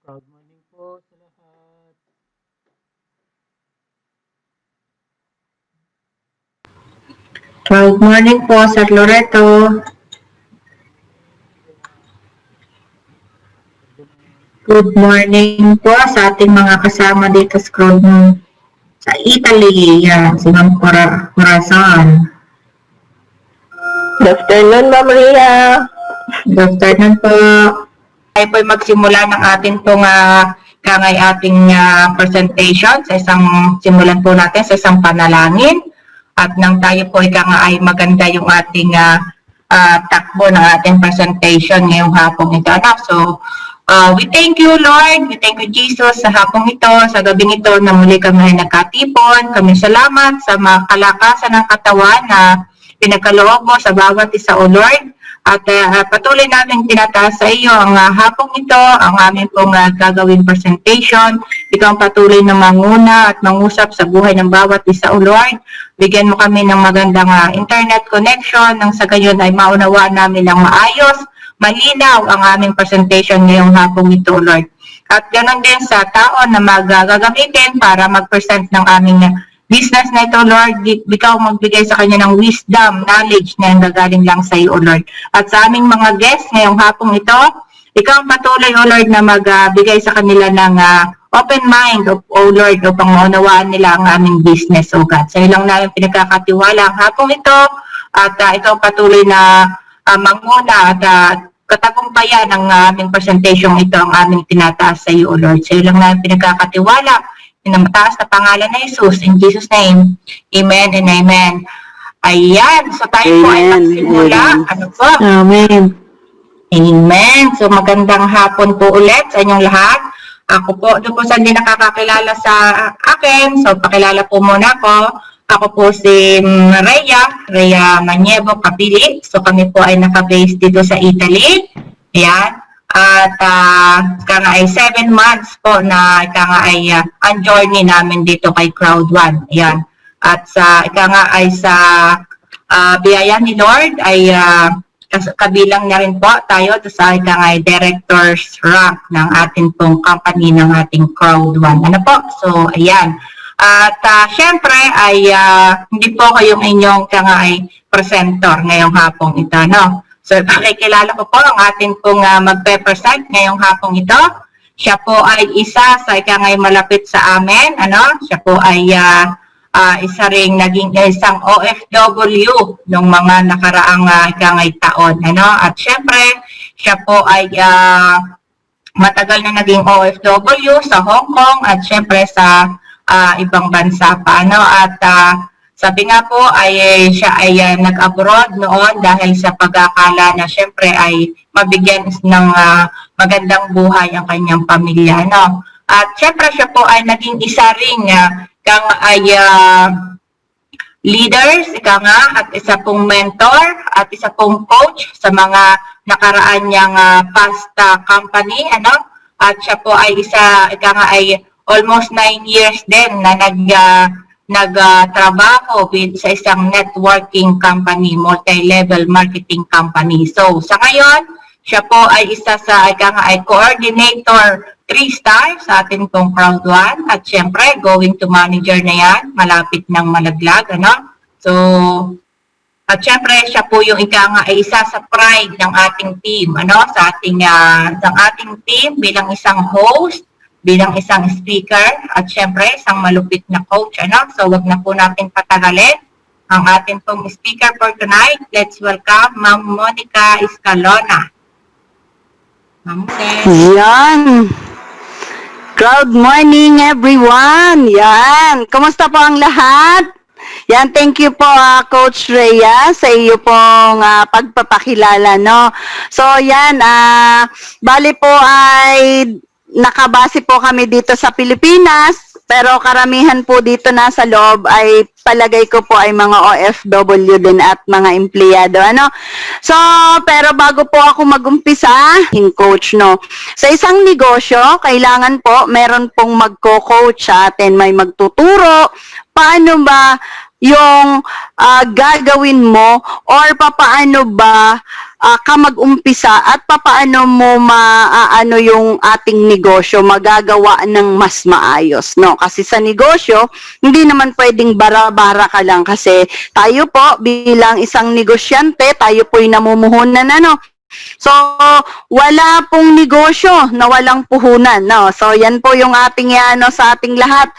Proud morning po sa lahat. Good morning po, Sir Loreto. Good morning po sa ating mga kasama dito sa Italy. Yan, si Ma'am Corazon. Good afternoon, Ma'am Ria. Good afternoon po. Tayo po'y magsimula ng ating pong ating presentation. Simulan po natin sa isang panalangin. At nang tayo po ay maganda yung ating takbo ng ating presentation ngayong hapong ito. So, we thank you, Lord. We thank you, Jesus, sa hapong ito, sa gabing ito na muli kami nagkatipon. Kami salamat sa mga kalakasan ng katawan na pinagkaloob mo sa bawat isa, O Lord. At patuloy namin tinataas sa iyo ang hapong ito, ang aming pong gagawin presentation. Ikaw ang patuloy na manguna at mangusap sa buhay ng bawat isa, O Lord. Bigyan mo kami ng magandang internet connection nang sa gayon ay maunawaan namin ng maayos, malinaw ang aming presentation ngayong hapong ito, O Lord. At ganoon din sa tao na gagamitin para mag-present ng aming business na ito, Lord, ikaw magbigay sa kanya ng wisdom, knowledge na gagaling lang sa iyo, O Lord. At sa aming mga guests ngayong hapong ito, ikaw ang patuloy, O Lord, na magbigay sa kanila ng open mind, O Lord, upang maunawaan nila ang aming business, O God. Sa ilang namin pinagkakatiwala ang hapong ito, at ikaw patuloy na manguna at katagumpayan ng aming presentation ito, ang aming tinataas sa iyo, O Lord. Sa ilang namin pinagkakatiwala, in mataas na pangalan na Jesus, in Jesus' name, Amen and Amen. Ayan, so tayo po ay magsimula. Ano po? Amen. Amen. So magandang hapon po ulit sa inyong lahat. Ako po, doon po sa hindi nakakakilala sa akin, so pakilala po muna ako. Ako po si Rhea Maniebo Capili. So kami po ay naka-base dito sa Italy. Ayan. At ay 7 months po na ay ang journey namin dito kay Crowd1. Ayan. At ay sa biyaya ni Lord ay kabilang na rin po tayo sa ay director's rank ng ating pong company ng ating Crowd1. Ano po? So, ayan. At syempre ay hindi po ako yung inyong ay presenter ngayong hapong ito, no? So, pakikilala ko po ang ating pong magpe-present ngayong hapong ito. Siya po ay isa sa ikangay malapit sa amin. Ano? Siya po ay isa ring naging isang OFW nung mga nakaraang ikangay taon. Ano? At syempre, siya po ay matagal na naging OFW sa Hong Kong at syempre sa ibang bansa pa. Ano? At sabi nga po ay siya ay nag-abroad noon dahil sa pag-akala na syempre ay mabigyan ng magandang buhay ang kanyang pamilya, no? At syempre siya po ay naging isa ring leaders, at isa pong mentor at isa pong coach sa mga nakaraan niyang past company, ano? At siya po ay ay almost 9 years din na nagtrabaho sa isang networking company, multi-level marketing company. So, sa ngayon, siya po ay isa sa ay coordinator 3-star sa ating pong Crowd1 at syempre, going to manager na yan, malapit ng malaglag, ano? So, at syempre, siya po yung ay isa sa pride ng ating team, ano? Sa ating team bilang isang host, bilang isang speaker at syempre isang malupit na coach, ano? So wag na po natin patagalin ang ating pong speaker for tonight. Let's welcome Ma'am Monica Escalona. Ma'am Yan. Good morning everyone. Yan. Kumusta po ang lahat? Yan, thank you po Coach Rhea sa iyo pong pagpapakilala, no? So yan, bali po ay nakabase po kami dito sa Pilipinas, pero karamihan po dito na sa loob ay palagay ko po ay mga OFW din at mga empleyado, ano? So, pero bago po ako magumpisa, coach, no? Sa isang negosyo, kailangan po meron pong magko-coach sa atin, may magtuturo, paano ba yung gagawin mo or papaano ba ka mag-umpisa at papaano mo maaano yung ating negosyo, magagawa ng mas maayos, no? Kasi sa negosyo, hindi naman pwedeng bara-bara ka lang kasi tayo po bilang isang negosyante, tayo po'y namumuhunan, ano? So, wala pong negosyo na walang puhunan, no? So, yan po yung ating ano sa ating lahat.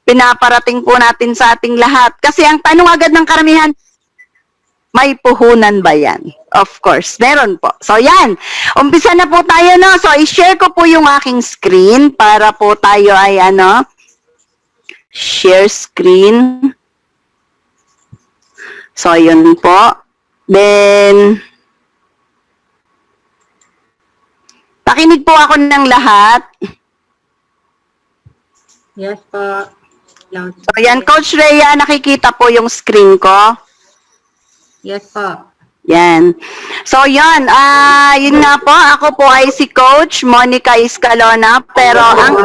Pinaparating po natin sa ating lahat. Kasi ang tanong agad ng karamihan, may puhunan ba yan? Of course, meron po. So, yan. Umpisa na po tayo, no? So, i-share ko po yung aking screen para po tayo ay, ano, share screen. So, yun po. Then, pakinig po ako ng lahat. Yes po. Loud. So, yan, Coach Rhea, nakikita po yung screen ko. Yes po. Yan. So, yun. Yun nga po, ako po ay si Coach Monica Escalona, pero ang...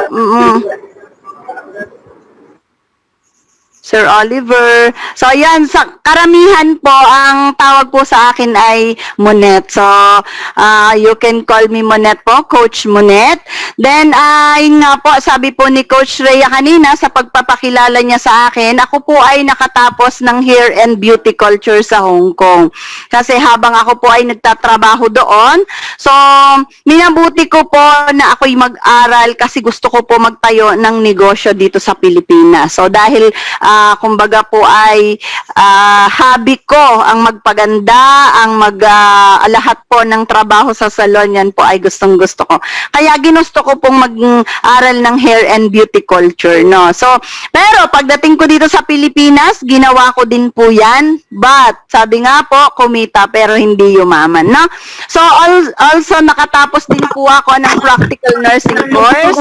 Sir Oliver. So, yan, sa karamihan po, ang tawag po sa akin ay Monet. So, you can call me Monet po, Coach Monet. Then, yun nga po, sabi po ni Coach Rhea kanina, sa pagpapakilala niya sa akin, ako po ay nakatapos ng hair and beauty culture sa Hong Kong. Kasi habang ako po ay nagtatrabaho doon, so, minabuti ko po na ako'y mag-aral kasi gusto ko po magtayo ng negosyo dito sa Pilipinas. So, dahil kumbaga po ay hobby ko ang magpaganda, ang lahat po ng trabaho sa salon, yan po ay gustong-gusto ko. Kaya ginusto ko pong mag-aral ng hair and beauty culture, no. So, pero pagdating ko dito sa Pilipinas, ginawa ko din po yan, but sabi nga po, kumita pero hindi yumaman, no. So, also nakatapos din po ako ng practical nursing course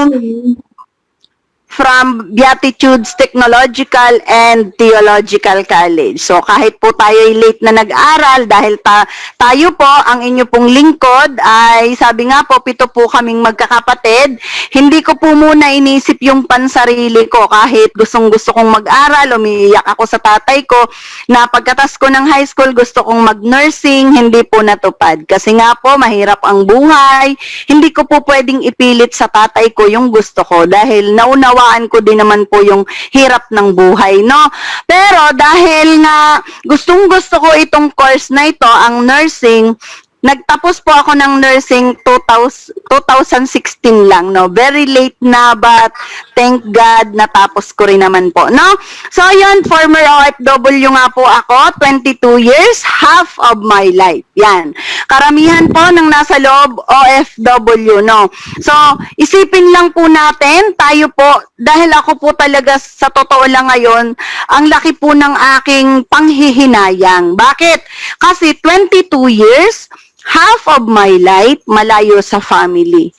from Beatitudes Technological and Theological College. So, kahit po tayo ay late na nag-aral, dahil tayo po, ang inyo pong lingkod, ay sabi nga po, 7 po kaming magkakapatid. Hindi ko po muna inisip yung pansarili ko, kahit gustong-gusto kong mag-aral, umiiyak ako sa tatay ko, na pagkatas ko ng high school, gusto kong mag-nursing, hindi po natupad. Kasi nga po, mahirap ang buhay, hindi ko po pwedeng ipilit sa tatay ko yung gusto ko, dahil naunawaan ko din naman po yung hirap ng buhay, no? Pero dahil nga gustong-gusto ko itong course na ito, ang nursing, nagtapos po ako ng nursing 2016 lang, no? Very late na, but thank God, natapos ko rin naman po, no? So, yun, former OFW nga po ako, 22 years, half of my life. Yan. Karamihan po ng nasa loob, OFW, no? So, isipin lang po natin, tayo po, dahil ako po talaga, sa totoo lang ngayon, ang laki po ng aking panghihinayang. Bakit? Kasi 22 years, half of my life, malayo sa family.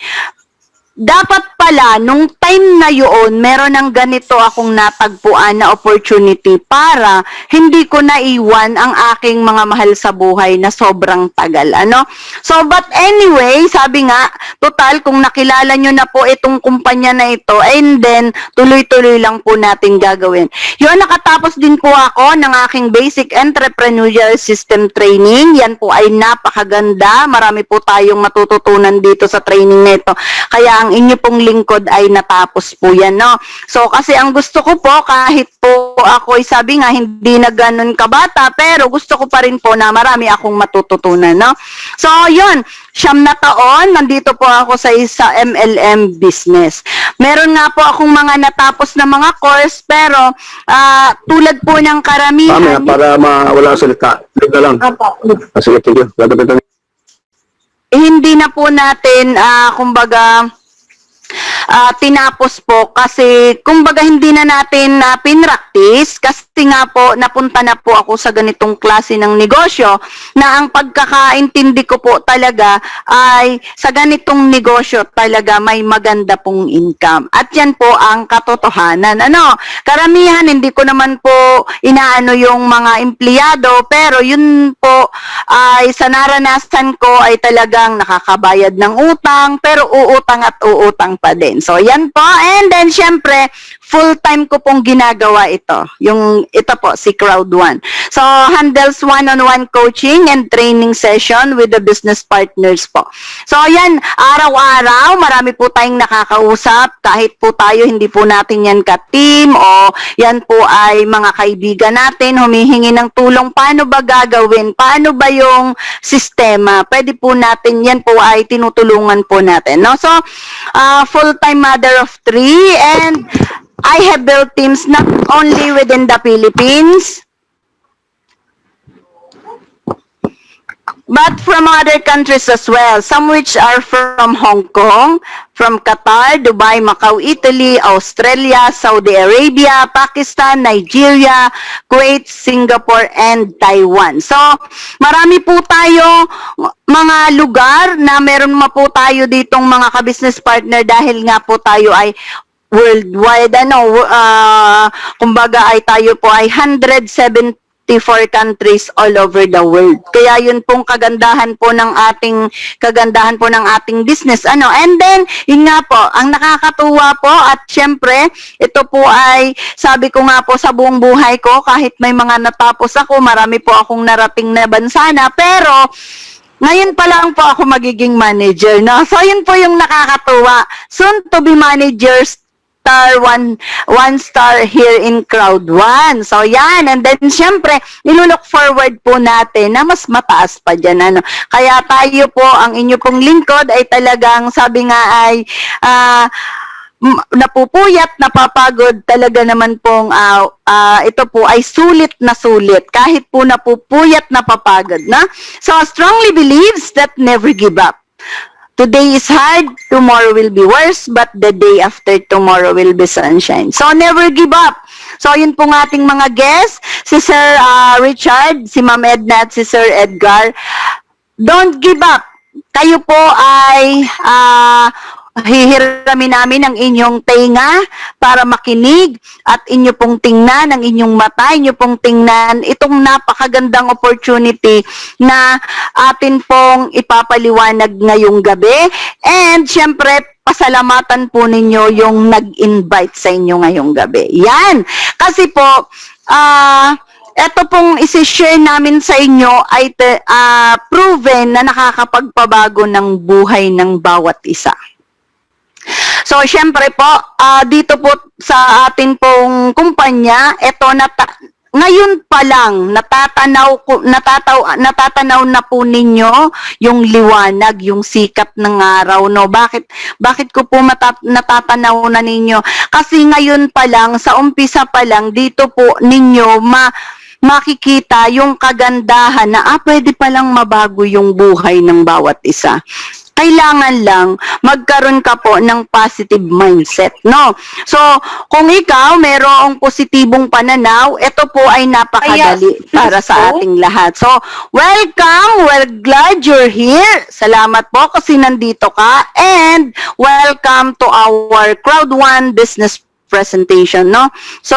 Dapat pala, nung time na yun, meron ng ganito akong natagpuan na opportunity para hindi ko naiwan ang aking mga mahal sa buhay na sobrang tagal. Ano? So, but anyway, sabi nga, total, kung nakilala nyo na po itong kumpanya na ito, and then, tuloy-tuloy lang po natin gagawin. Yun, nakatapos din po ako ng aking basic entrepreneurial system training. Yan po ay napakaganda. Marami po tayong matututunan dito sa training na ito. Kaya ang inyo pong lingkod ay natapos po yan, no? So, kasi ang gusto ko po, kahit po ako, sabi nga, hindi na ganun kabata, pero gusto ko pa rin po na marami akong matututunan, no? So, yun, 9 na taon, nandito po ako sa isa MLM business. Meron nga po akong mga natapos na mga course, pero tulad po ng karamihan... Para mawala ang salita. Liga lang. Sige, thank you. Hindi na po natin, kumbaga, tinapos po kasi kumbaga hindi na natin pinractice kasi nga po napunta na po ako sa ganitong klase ng negosyo na ang pagkakaintindi ko po talaga ay sa ganitong negosyo talaga may maganda pong income. At yan po ang katotohanan. Ano, karamihan hindi ko naman po inaano yung mga empleyado pero yun po ay sa naranasan ko ay talagang nakakabayad ng utang pero uutang at uutang pa din. So, yan po. And then, syempre, full-time ko pong ginagawa ito. Ito po, si Crowd1. So, handles one-on-one coaching and training session with the business partners po. So, yan, araw-araw, marami po tayong nakakausap. Kahit po tayo, hindi po natin yan ka-team o yan po ay mga kaibigan natin, humihingi ng tulong. Paano ba gagawin? Paano ba yung sistema? Pwede po natin, yan po ay tinutulungan po natin. No? So, full-time mother of 3, and I have built teams not only within the Philippines, but from other countries as well, some which are from Hong Kong, from Qatar, Dubai, Macau, Italy, Australia, Saudi Arabia, Pakistan, Nigeria, Kuwait, Singapore, and Taiwan. So, marami po tayo mga lugar na meron po tayo ditong mga ka-business partner dahil nga po tayo ay worldwide, kumbaga ay tayo po ay 174 countries all over the world. Kaya yun pong kagandahan po ng ating business. And then, yun nga po, ang nakakatuwa po at syempre, ito po ay, sabi ko nga po sa buong buhay ko, kahit may mga natapos ako, marami po akong narating na bansa na, pero ngayon pa lang po ako magiging manager, no? So, yun po yung nakakatuwa. Soon to be managers, one star here in Crowd1. So, yan. And then, syempre, nilulook forward po natin na mas mataas pa dyan. Kaya tayo po, ang inyo pong lingkod ay talagang, sabi nga ay, napupuyat, napapagod, talaga naman pong ito po ay sulit na sulit. Kahit po napupuyat, napapagod na. So, strongly believes that never give up. Today is hard, tomorrow will be worse, but the day after tomorrow will be sunshine. So, never give up. So, yun pong ating mga guests, si Sir Richard, si Ma'am Edna, at si Sir Edgar. Don't give up. Kayo po ay hihiramin namin ang inyong tenga para makinig at inyo pong tingnan, ang inyong mata, inyo pong tingnan itong napakagandang opportunity na atin pong ipapaliwanag ngayong gabi. And syempre, pasalamatan po ninyo yung nag-invite sa inyo ngayong gabi. Yan! Kasi po, ito pong isi-share namin sa inyo ay proven na nakakapagpabago ng buhay ng bawat isa. So, syempre po, dito po sa atin pong kumpanya, ngayon pa lang, natatanaw na po ninyo yung liwanag, yung sikat ng araw, no? Bakit ko po natatanaw na ninyo? Kasi ngayon pa lang, sa umpisa pa lang, dito po ninyo makikita yung kagandahan na pwede palang mabago yung buhay ng bawat isa. Kailangan lang magkaroon ka po ng positive mindset, no? So, kung ikaw mayroong positibong pananaw, ito po ay napakadali para sa ating lahat. So, welcome! We're glad you're here. Salamat po kasi nandito ka. And welcome to our Crowd1 business presentation, no? So,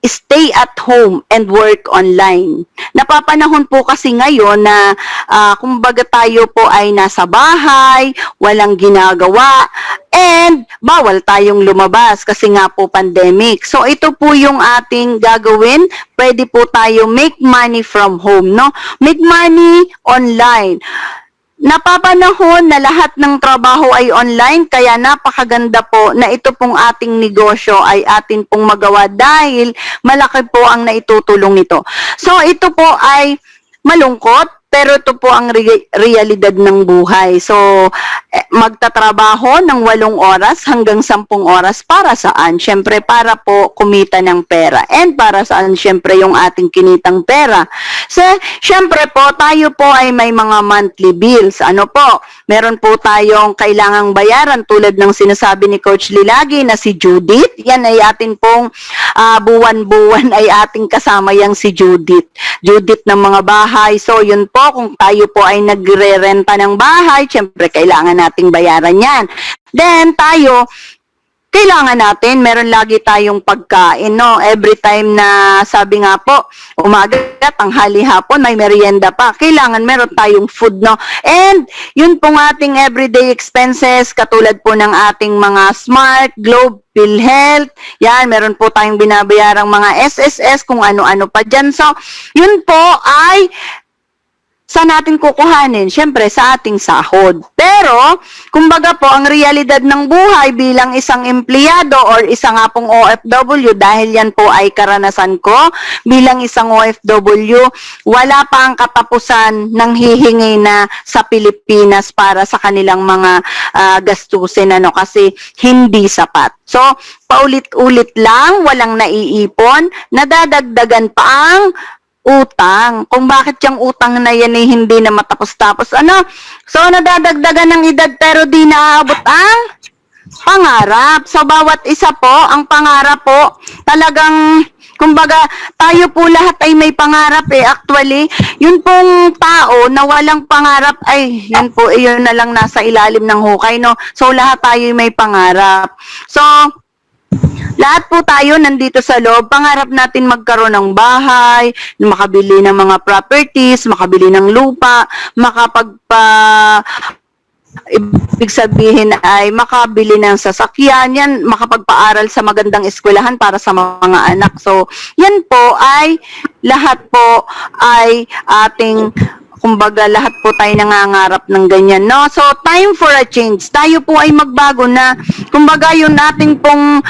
stay at home and work online. Napapanahon po kasi ngayon na kumbaga tayo po ay nasa bahay, walang ginagawa, and bawal tayong lumabas kasi nga po pandemic. So ito po yung ating gagawin. Pwede po tayo make money from home, no? Make money online. Napapanahon na lahat ng trabaho ay online, kaya napakaganda po na ito pong ating negosyo ay atin pong magawa dahil malaki po ang naitutulong nito. So ito po ay malungkot, pero ito po ang realidad ng buhay. So, magtatrabaho ng 8 oras hanggang 10 oras para saan? Siyempre, para po kumita ng pera. And para saan? Siyempre, yung ating kinitang pera. So, siyempre po, tayo po ay may mga monthly bills. Ano po? Meron po tayong kailangang bayaran tulad ng sinasabi ni Coach Lilagi na si Judith. Yan ay atin pong buwan-buwan ay ating kasama yang si Judith. Judith ng mga bahay. So, yun po, kung tayo po ay nagre-renta ng bahay, syempre kailangan nating bayaran yan. Then tayo, kailangan natin, meron lagi tayong pagkain, no? Every time na, sabi nga po, umaga, tanghali, hapon, may merienda pa. Kailangan meron tayong food, no? And, yun pong ating everyday expenses, katulad po ng ating mga Smart, Globe, PhilHealth, yan, meron po tayong binabayarang mga SSS, kung ano-ano pa dyan. So, yun po ay saan natin kukuhanin? Siyempre, sa ating sahod. Pero, kumbaga po, ang realidad ng buhay bilang isang empleyado or isang nga pong OFW, dahil yan po ay karanasan ko, bilang isang OFW, wala pa ang katapusan ng hihingi na sa Pilipinas para sa kanilang mga gastusin, kasi hindi sapat. So, paulit-ulit lang, walang naiipon, nadadagdagan pa ang utang. Kung bakit yung utang na yan ay hindi na matapos-tapos. So, nadadagdagan ng edad pero di naaabot ang pangarap. So, bawat isa po, ang pangarap po, talagang, kumbaga, tayo po lahat ay may pangarap Actually, yun pong tao na walang pangarap, ay, yun po, yun na lang nasa ilalim ng hukay, no? So, lahat tayo may pangarap. So, lahat po tayo nandito sa loob, pangarap natin magkaroon ng bahay, makabili ng mga properties, makabili ng lupa, ibig sabihin ay makabili ng sasakyan, yan, makapagpaaral sa magandang eskwelahan para sa mga anak. So, yan po ay, lahat po ay ating, kumbaga, lahat po tayo nangangarap ng ganyan, no? So, time for a change. Tayo po ay magbago na, kumbaga, yung nating pong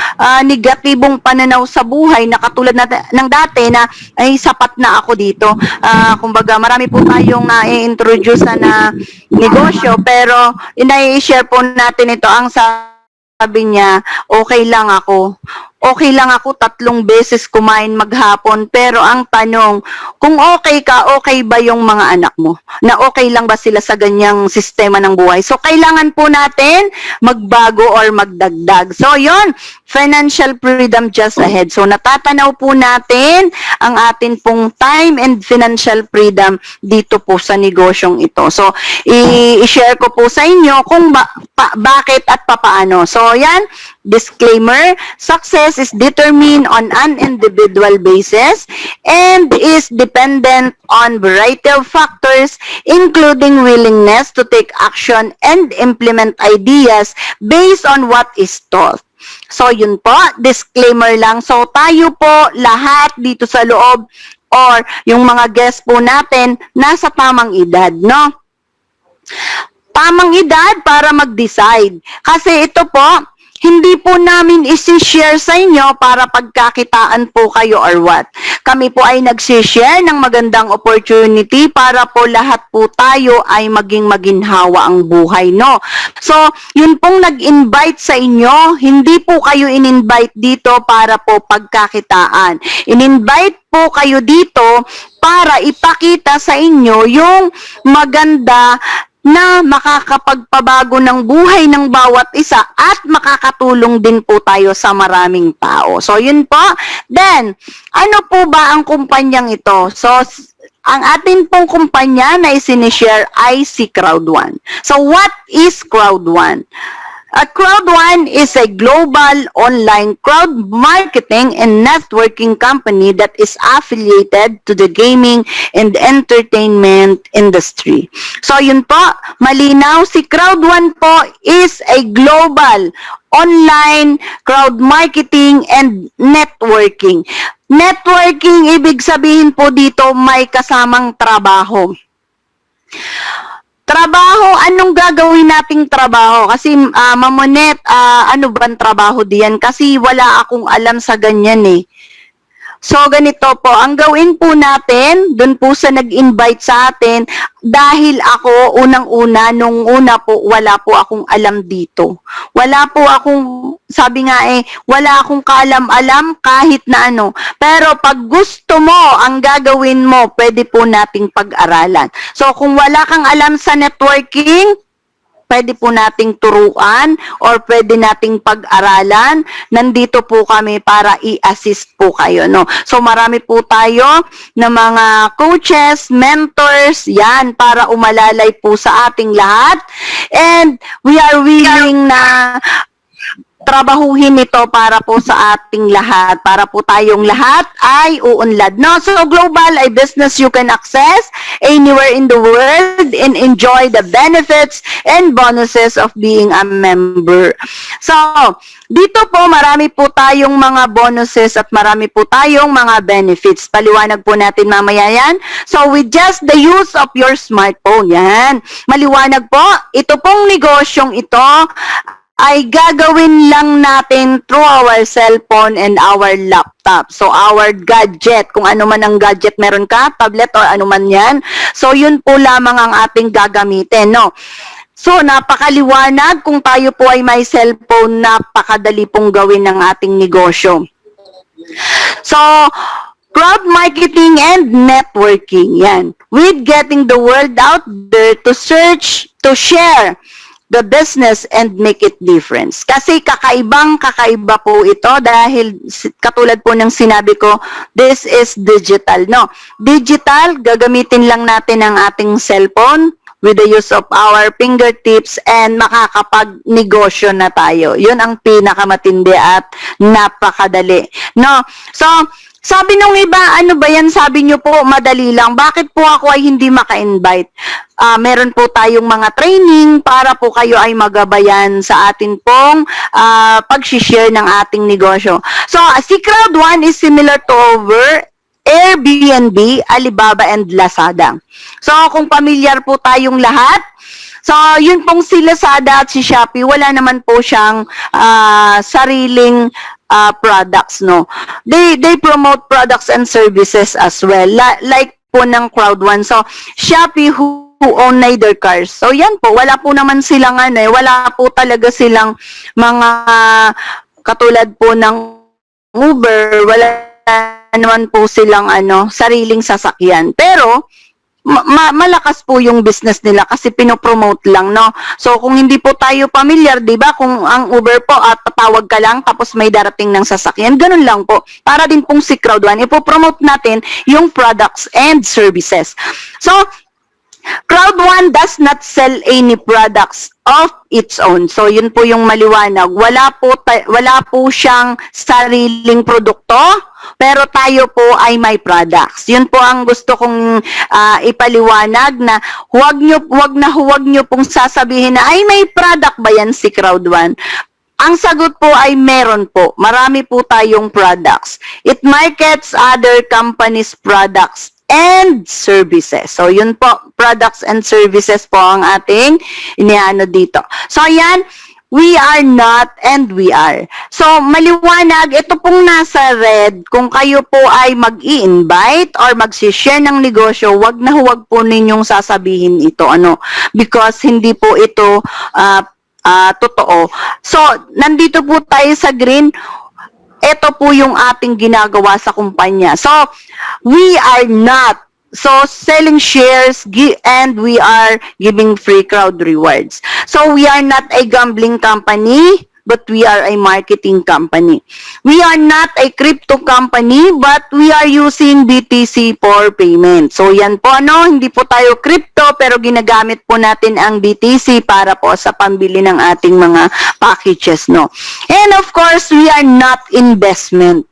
negatibong pananaw sa buhay na katulad ng dati na, ay, sapat na ako dito. Kumbaga, marami po tayong i-introduce na negosyo, pero i-share po natin ito. Ang sabi niya, okay lang ako. Okay lang ako 3 beses kumain maghapon, pero ang tanong, kung okay ka, okay ba yung mga anak mo? Na okay lang ba sila sa ganyang sistema ng buhay? So, kailangan po natin magbago or magdagdag. So, yon, financial freedom just ahead. So, natatanaw po natin ang atin pong time and financial freedom dito po sa negosyong ito. So, i-share ko po sa inyo kung bakit at papaano. So, yan, disclaimer, success is determined on an individual basis and is dependent on variety of factors including willingness to take action and implement ideas based on what is taught. So, yun po, disclaimer lang. So, tayo po lahat dito sa loob or yung mga guests po natin nasa tamang edad, no? Tamang edad para mag-decide. Kasi ito po, hindi po namin isi-share sa inyo para pagkakitaan po kayo or what. Kami po ay nag-share ng magandang opportunity para po lahat po tayo ay maging maginhawa ang buhay, no? So, yun pong nag-invite sa inyo, hindi po kayo in-invite dito para po pagkakitaan. In-invite po kayo dito para ipakita sa inyo yung maganda na makakapagpabago ng buhay ng bawat isa at makakatulong din po tayo sa maraming tao. So, yun po. Then, ano po ba ang kumpanyang ito? So, ang atin pong kumpanya na isinishare ay si Crowd1. So, what is Crowd1? Crowd1 is a global online crowd marketing and networking company that is affiliated to the gaming and entertainment industry. So, yun po, malinaw, si Crowd1 po is a global online crowd marketing and networking. Networking, ibig sabihin po dito, may kasamang trabaho. Trabaho, anong gagawin nating trabaho? Kasi, Mamonet, ano bang trabaho diyan? Kasi wala akong alam sa ganyan eh. So, ganito po, ang gawin po natin, dun po sa nag-invite sa atin, dahil ako, unang-una, nung una po, wala po akong alam dito. Wala po akong, sabi nga wala akong kaalam-alam kahit na ano. Pero pag gusto mo, ang gagawin mo, pwede po nating pag-aralan. So, kung wala kang alam sa networking, pwede po nating turuan or pwede nating pag-aralan. Nandito po kami para i-assist po kayo, no? So, marami po tayo na mga coaches, mentors, yan, para umalalay po sa ating lahat. And we are willing na trabahuhin ito para po sa ating lahat, para po tayong lahat ay uunlad. No? So, global ay business you can access anywhere in the world and enjoy the benefits and bonuses of being a member. So, dito po marami po tayong mga bonuses at marami po tayong mga benefits. Paliwanag po natin mamaya yan. So, with just the use of your smartphone, yan. Maliwanag po, ito pong negosyong ito ay gagawin lang natin through our cellphone and our laptop. So, our gadget, kung ano man ang gadget meron ka, tablet or ano man yan. So, yun po lamang ang ating gagamitin, no? So, napakaliwanag kung tayo po ay may cellphone, napakadali pong gawin ng ating negosyo. So, crowd marketing and networking, yan. With getting the word out there to search, to share the business and make it difference. Kasi kakaiba po ito dahil katulad po ng sinabi ko, this is digital, no? Digital, gagamitin lang natin ang ating cellphone with the use of our fingertips and makakapag-negosyo na tayo. Yun ang pinakamatindi at napakadali, no? So, sabi nung iba, ano ba yan? Sabi nyo po, madali lang. Bakit po ako ay hindi maka-invite? Meron po tayong mga training para po kayo ay magabayan sa atin pong pag-share ng ating negosyo. So, si Crowd1 is similar to over Airbnb, Alibaba, and Lazada. So, kung pamilyar po tayong lahat, so, yun pong si Lazada at si Shopee, wala naman po siyang sariling products, no? They promote products and services as well, like po ng Crowd1. So, Shopee who own neither cars. So, yan po, wala po naman silang wala po talaga silang mga katulad po ng Uber, wala naman po silang sariling sasakyan. Pero, malakas po yung business nila kasi pinopromote lang, no? So, kung hindi po tayo familiar, di ba, kung ang Uber po at tatawag ka lang tapos may darating ng sasakyan, ganun lang po. Para din pong si Crowd1, ipopromote natin yung products and services. So, Crowd1 does not sell any products of its own. So, yun po yung maliwanag. Wala po siyang sariling produkto, pero tayo po ay may products. Yun po ang gusto kong ipaliwanag na huwag nyo pong sasabihin na, ay may product ba yan si Crowd1? Ang sagot po ay meron po. Marami po tayong products. It markets other companies' products and services. So, yun po, products and services po ang ating iniano dito. So, ayan, we are not and we are. So, maliwanag, ito pong nasa red, kung kayo po ay mag-i-invite or mag-share ng negosyo, wag na huwag po ninyong sasabihin ito, because hindi po ito totoo. So, nandito po tayo sa green. Ito po yung ating ginagawa sa kumpanya. So, we are not selling shares and we are giving free crowd rewards. So, we are not a gambling company, but we are a marketing company. We are not a crypto company, but we are using BTC for payment. So, yan po, hindi po tayo crypto, pero ginagamit po natin ang BTC para po sa pambili ng ating mga packages, no? And of course, we are not investment.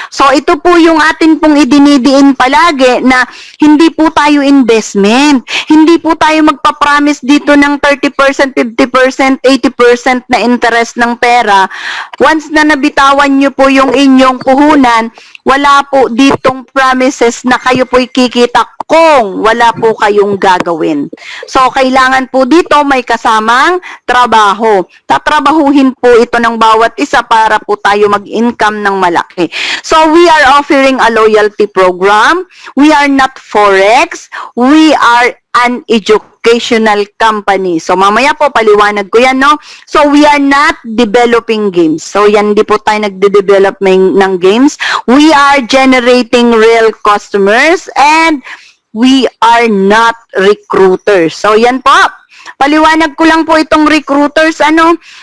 So, ito po yung atin pong idinidiin palagi na hindi po tayo investment. Hindi po tayo magpapromise dito ng 30%, 50%, 80% na interest ng pera. Once na nabitawan nyo po yung inyong puhunan, wala po ditong promises na kayo po'y kikita kung wala po kayong gagawin. So, kailangan po dito may kasamang trabaho. Tatrabahuhin po ito ng bawat isa para po tayo mag-income ng malaki. So, we are offering a loyalty program. We are not Forex. We are an educational company. So, mamaya po, paliwanag ko yan, no? So, we are not developing games. So, yan, di po tayo nagde-develop ng games. We are generating real customers and we are not recruiters. So, yan po. Paliwanag ko lang po itong recruiters,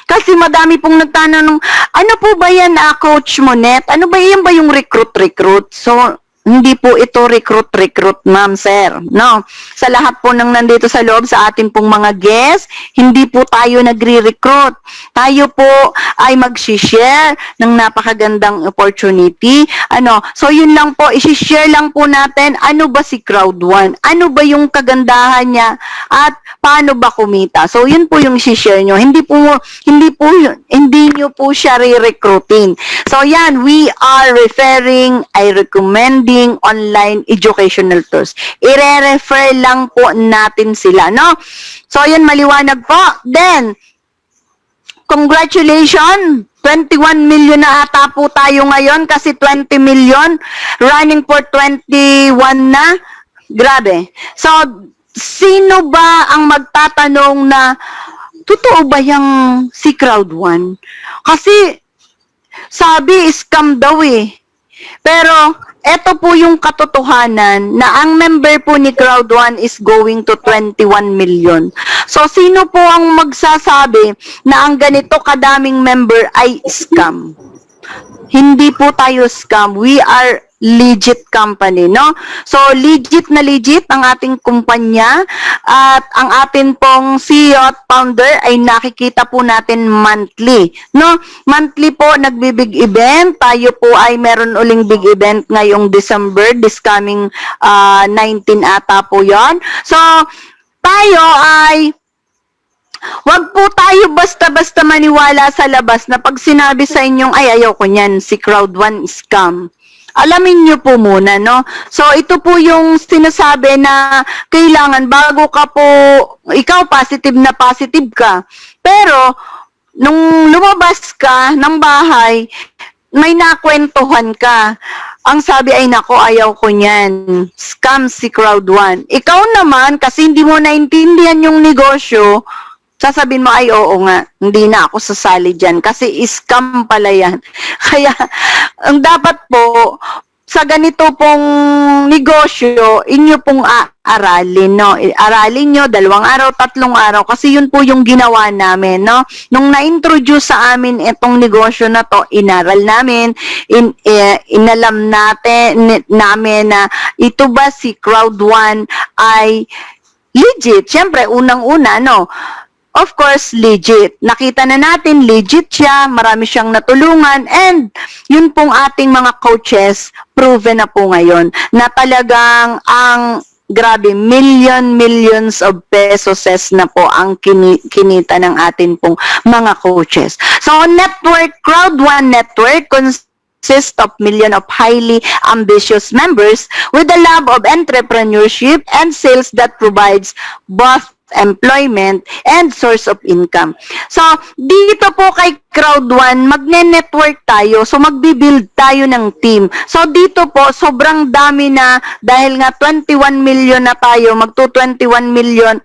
kasi madami pong nagtanong, ano po ba yan, Coach Monet? Ano ba yan ba yung recruit? So, Hindi po ito recruit, ma'am, sir. No. Sa lahat po ng nandito sa loob, sa atin pong mga guests, hindi po tayo nagre-recruit. Tayo po ay mag-share ng napakagandang opportunity. So yun lang po, i-share lang po natin ano ba si Crowd1, ano ba yung kagandahan niya, at paano ba kumita. So yun po yung i-share nyo. Hindi nyo po siya re-recruiting. So yan, we are recommending online educational tools. I-refer lang po natin sila, no? So, yan, maliwanag po. Then, congratulations! 21 million na ata po tayo ngayon kasi 20 million running for 21 na. Grabe. So, sino ba ang magtatanong na totoo ba yung si Crowd1? Kasi, sabi, scam daw eh. Pero, eto po yung katotohanan na ang member po ni Crowd1 is going to 21 million. So, sino po ang magsasabi na ang ganito kadaming member ay scam? Hindi po tayo scam. We are legit company, no? So, legit na legit ang ating kumpanya at ang atin pong CEO at founder ay nakikita po natin monthly, no? Monthly po nagbibig event. Tayo po ay meron uling big event ngayong December, this coming 19 ata po yon. So, tayo ay wag po tayo basta-basta maniwala sa labas na pag sinabi sa inyong, ay, ayaw ko niyan, si Crowd1 scam. Alamin nyo po muna, no? So, ito po yung sinasabi na kailangan bago ka po, ikaw positive ka. Pero, nung lumabas ka ng bahay, may nakwentuhan ka. Ang sabi ay, nako, ayaw ko niyan. Scam si Crowd1. Ikaw naman, kasi hindi mo naintindihan yung negosyo, sasabihin mo, ay, oo nga, hindi na ako sasali dyan kasi scam pala yan. Kaya, ang dapat po, sa ganito pong negosyo, inyo pong aralin, no? Aralin nyo, 2 araw, 3 araw, kasi yun po yung ginawa namin, no? Nung na-introduce sa amin itong negosyo na to, inaral namin, inalam namin na ito ba si Crowd1 ay legit. Siyempre, unang-una, no? Of course, legit. Nakita na natin, legit siya, marami siyang natulungan, and yun pong ating mga coaches, proven na po ngayon, na talagang ang grabe, millions of pesos na po ang kinita ng atin pong mga coaches. So, network, Crowd1 Network, consists of millions of highly ambitious members with a love of entrepreneurship and sales that provides both employment and source of income. So, dito po kay Crowd1, magne-network tayo. So, magbi-build tayo ng team. So, dito po, sobrang dami na, dahil nga 21 million na tayo, magto 21 million,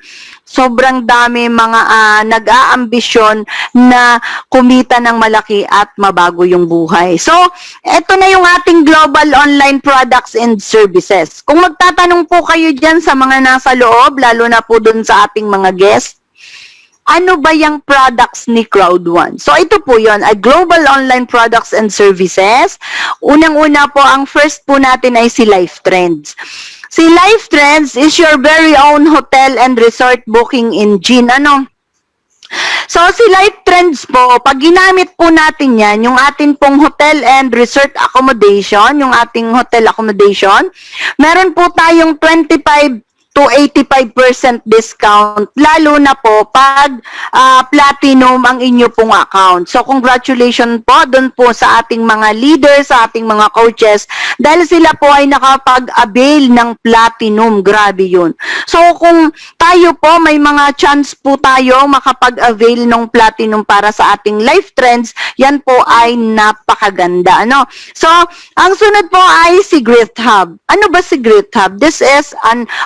sobrang dami mga nag-aambisyon na kumita ng malaki at mabago yung buhay. So, ito na yung ating global online products and services. Kung magtatanong po kayo dyan sa mga nasa loob, lalo na po dun sa ating mga guests, ano ba yung products ni Crowd1? So, ito po yon, ay global online products and services. Unang-una po, ang first po natin ay si Life Trends. Si Life Trends is your very own hotel and resort booking engine. So, si Life Trends po, pag ginamit po natin yan, yung ating pong hotel and resort accommodation, yung ating hotel accommodation, meron po tayong 25 to 85% discount, lalo na po pag platinum ang inyo pong account. So, congratulations po dun po sa ating mga leaders, sa ating mga coaches, dahil sila po ay nakapag-avail ng platinum. Grabe yun. So, kung tayo po, may mga chance po tayo makapag-avail ng platinum para sa ating Life Trends, yan po ay napakaganda. So, ang sunod po ay si Grit Hub. Ano ba si Grit Hub? This is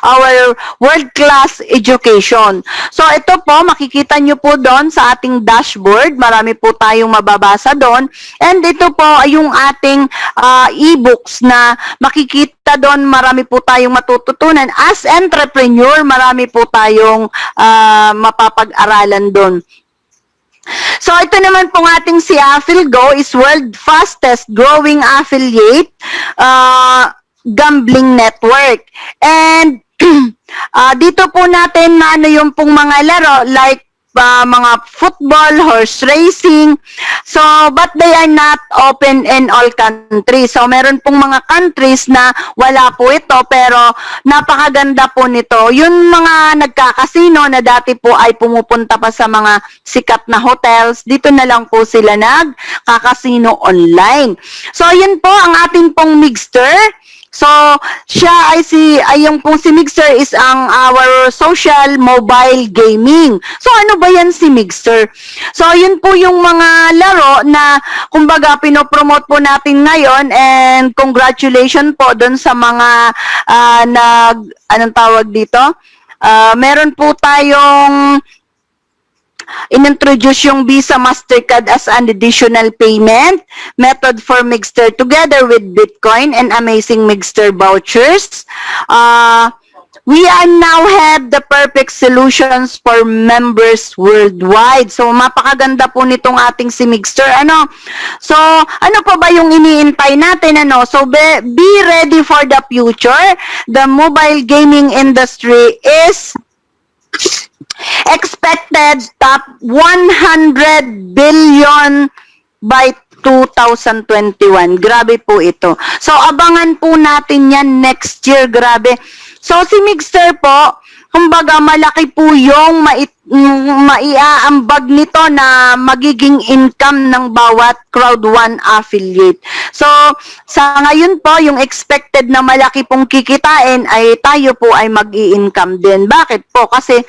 our world-class education. So, ito po, makikita nyo po doon sa ating dashboard. Marami po tayong mababasa doon. And ito po ay yung ating e-books na makikita doon. Marami po tayong matututunan. As entrepreneur, marami po tayong mapapag-aralan doon. So, ito naman pong ating si AffilGo is world fastest growing affiliate. gambling network. And dito po natin na ano yung pong mga laro like mga football, horse racing. So, but they are not open in all countries. So, meron pong mga countries na wala po ito, pero napakaganda po nito. Yung mga nagkakasino na dati po ay pumupunta pa sa mga sikat na hotels, dito na lang po sila nagkakasino online. So, yun po ang ating pong Mixter. So, siya ay yung pong si Mixer is ang our social mobile gaming. So, ano ba yan si Mixer? So, yun po yung mga laro na, kumbaga, pinopromote po natin ngayon, and congratulations po dun sa mga anong tawag dito? Meron po tayong inintroduce yung Visa Mastercard as an additional payment method for Mixter together with Bitcoin and amazing Mixter vouchers. We are now have the perfect solutions for members worldwide. So, mapakaganda po nitong ating si Mixter. So, ano pa ba yung iniintay natin? So, be ready for the future. The mobile gaming industry is expected top 100 billion by 2021. Grabe po ito. So, abangan po natin yan next year. Grabe. So, si Mixter po, kumbaga malaki po yung maiaambag nito na magiging income ng bawat Crowd1 affiliate. So, sa ngayon po, yung expected na malaki pong kikitain ay tayo po ay mag-i-income din. Bakit po? Kasi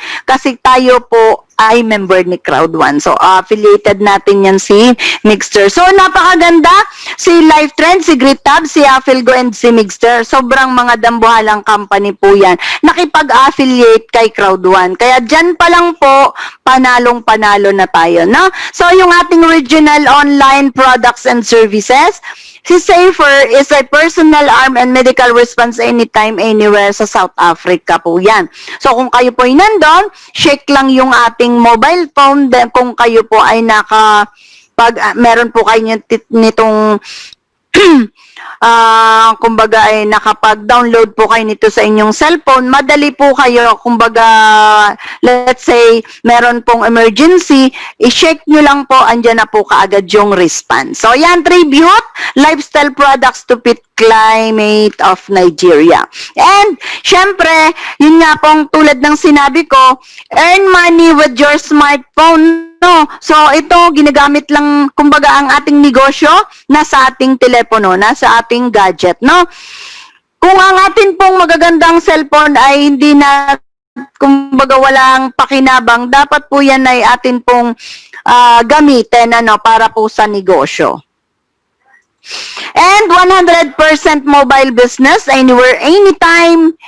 tayo po ay member ni Crowd1. So, affiliated natin yan si Mixter. So, napakaganda. Si LifeTrend, si GreatTab, si Affilgo, and si Mixter. Sobrang mga dambuhalang company po yan. Nakipag-affiliate kay Crowd1. Kaya dyan pa lang po, panalong-panalo na tayo, no? So, yung ating regional online products and services, si Safer is a personal arm and medical response anytime, anywhere sa South Africa po yan. So, kung kayo po ay nandun, shake lang yung ating mobile phone. Then, kung kayo po ay meron po kayo nitong kumbaga ay nakapag-download po kayo nito sa inyong cellphone, madali po kayo, kumbaga, let's say, meron pong emergency, i-check nyo lang po, andyan na po kaagad yung response. So, yan, tribute, lifestyle products to fit climate of Nigeria. And, syempre, yun nga pong tulad ng sinabi ko, earn money with your smartphone. No, so ito ginagamit lang kumbaga ang ating negosyo nasa ating telepono, nasa ating gadget, no? Kung ang atin pong magagandang cellphone ay hindi na kumbaga walang pakinabang, dapat po yan ay atin pong gamitin para po sa negosyo. And 100% mobile business anywhere, anytime,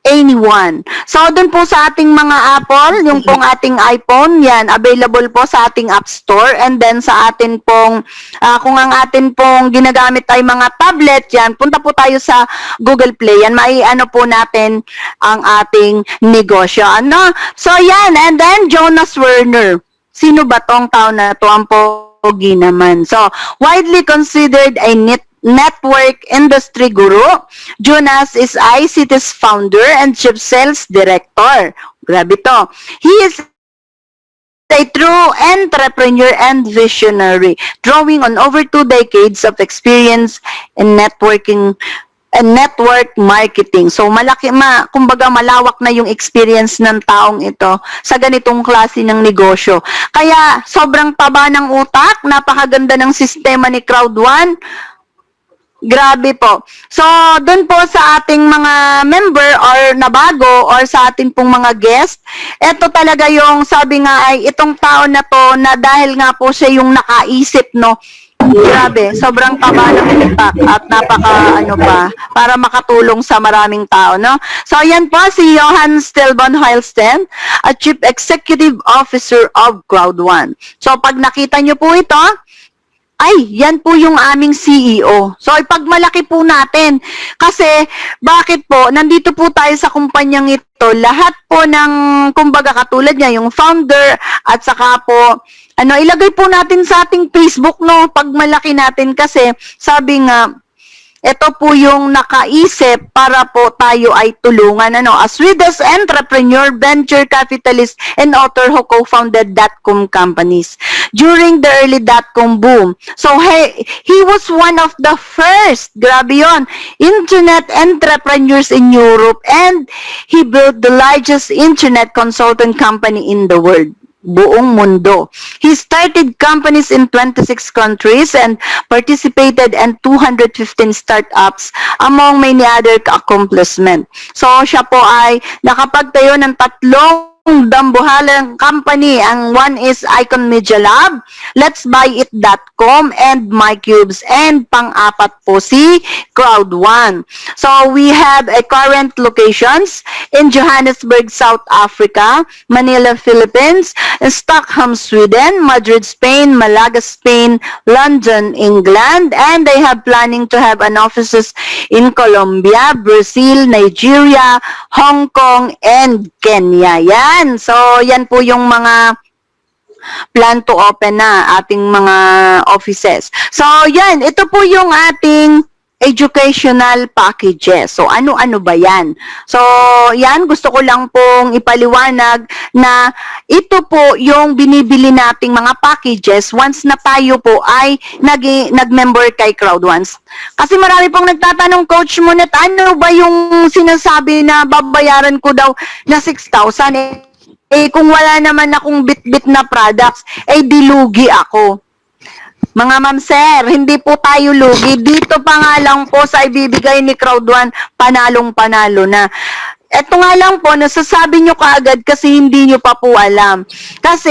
anyone. So, dun po sa ating mga Apple, yung pong ating iPhone, yan, available po sa ating App Store. And then sa atin pong, kung ang atin pong ginagamit ay mga tablet, yan, punta po tayo sa Google Play. Yan, maiano po natin ang ating negosyo. So, yan. And then, Jonas Werner. Sino ba tong tao na to? Ang pogi naman. So, widely considered a network industry guru. Jonas is ICT's founder and chief sales director. Grabe to. He is a true entrepreneur and visionary, drawing on over 2 decades of experience in networking and network marketing. So, kumbaga malawak na yung experience ng taong ito sa ganitong klase ng negosyo. Kaya, sobrang taba ng utak, napakaganda ng sistema ni Crowd1. Grabe po. So, dun po sa ating mga member or nabago or sa ating pong mga guest, ito talaga yung sabi nga ay itong tao na to na dahil nga po siya yung nakaisip, no? Grabe, sobrang taba ng utak at para makatulong sa maraming tao, no? So, yan po si Johan Stelban Heilsten, a Chief Executive Officer of Crowd1. So, pag nakita nyo po ito, ay, yan po yung aming CEO. So, ipagmalaki po natin. Kasi, bakit po? Nandito po tayo sa kumpanyang ito. Lahat po ng, kumbaga katulad niya, yung founder, at saka po, ilagay po natin sa ating Facebook, no? Pagmalaki natin kasi, sabi nga, ito po yung nakaisip para po tayo ay tulungan. A Swedish entrepreneur, venture capitalist, and author who co-founded dot-com companies during the early dot-com boom. So, he was one of the first, grabe yun, internet entrepreneurs in Europe, and he built the largest internet consultant company in the world. Buong mundo. He started companies in 26 countries and participated in 215 startups among many other accomplishments. So, siya po ay nakapagtayo ng tatlong dambuhalang company. Ang one is Icon Media Lab, Let's Buy It.com, and MyCubes. And pang-apat po si Crowd1. So, we have a current locations in Johannesburg, South Africa, Manila, Philippines, Stockholm, Sweden, Madrid, Spain, Malaga, Spain, London, England, and they have planning to have an offices in Colombia, Brazil, Nigeria, Hong Kong, and Kenya. Yan. So, yan po yung mga plan to open na ating mga offices. So, yan. Ito po yung ating educational packages. So, ano-ano ba yan? So, yan, gusto ko lang pong ipaliwanag na ito po yung binibili nating mga packages once na tayo po ay nag-member kay Crowd1. Kasi marami pong nagtatanong, Coach Monet, ano ba yung sinasabi na babayaran ko daw na 6,000? Kung wala naman akong bit-bit na products, dilugi ako. Mga ma'am sir, hindi po tayo lugi. Dito pa nga lang po sa ibibigay ni Crowd1, panalong-panalo na. Ito nga lang po, nasasabi nyo kaagad kasi hindi nyo pa po alam. Kasi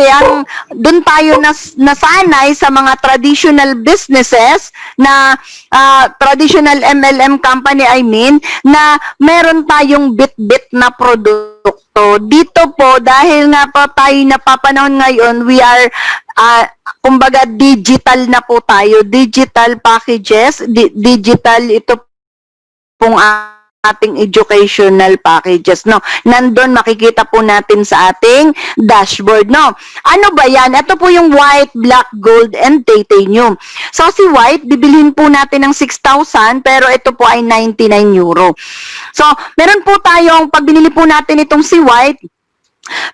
doon tayo nasanay sa mga traditional businesses na traditional MLM company, na meron tayong bit-bit na produkto. Dito po, dahil nga po tayo napapanahon ngayon, we are kumbaga digital na po tayo, digital packages, digital ito pong ating educational packages, no. Nandun makikita po natin sa ating dashboard, no. Ano ba yan? Ito po yung white, black, gold, and titanium. So, si white, bibilhin po natin ng 6,000, pero ito po ay 99 euro. So, meron po tayong, pag binili po natin itong si white,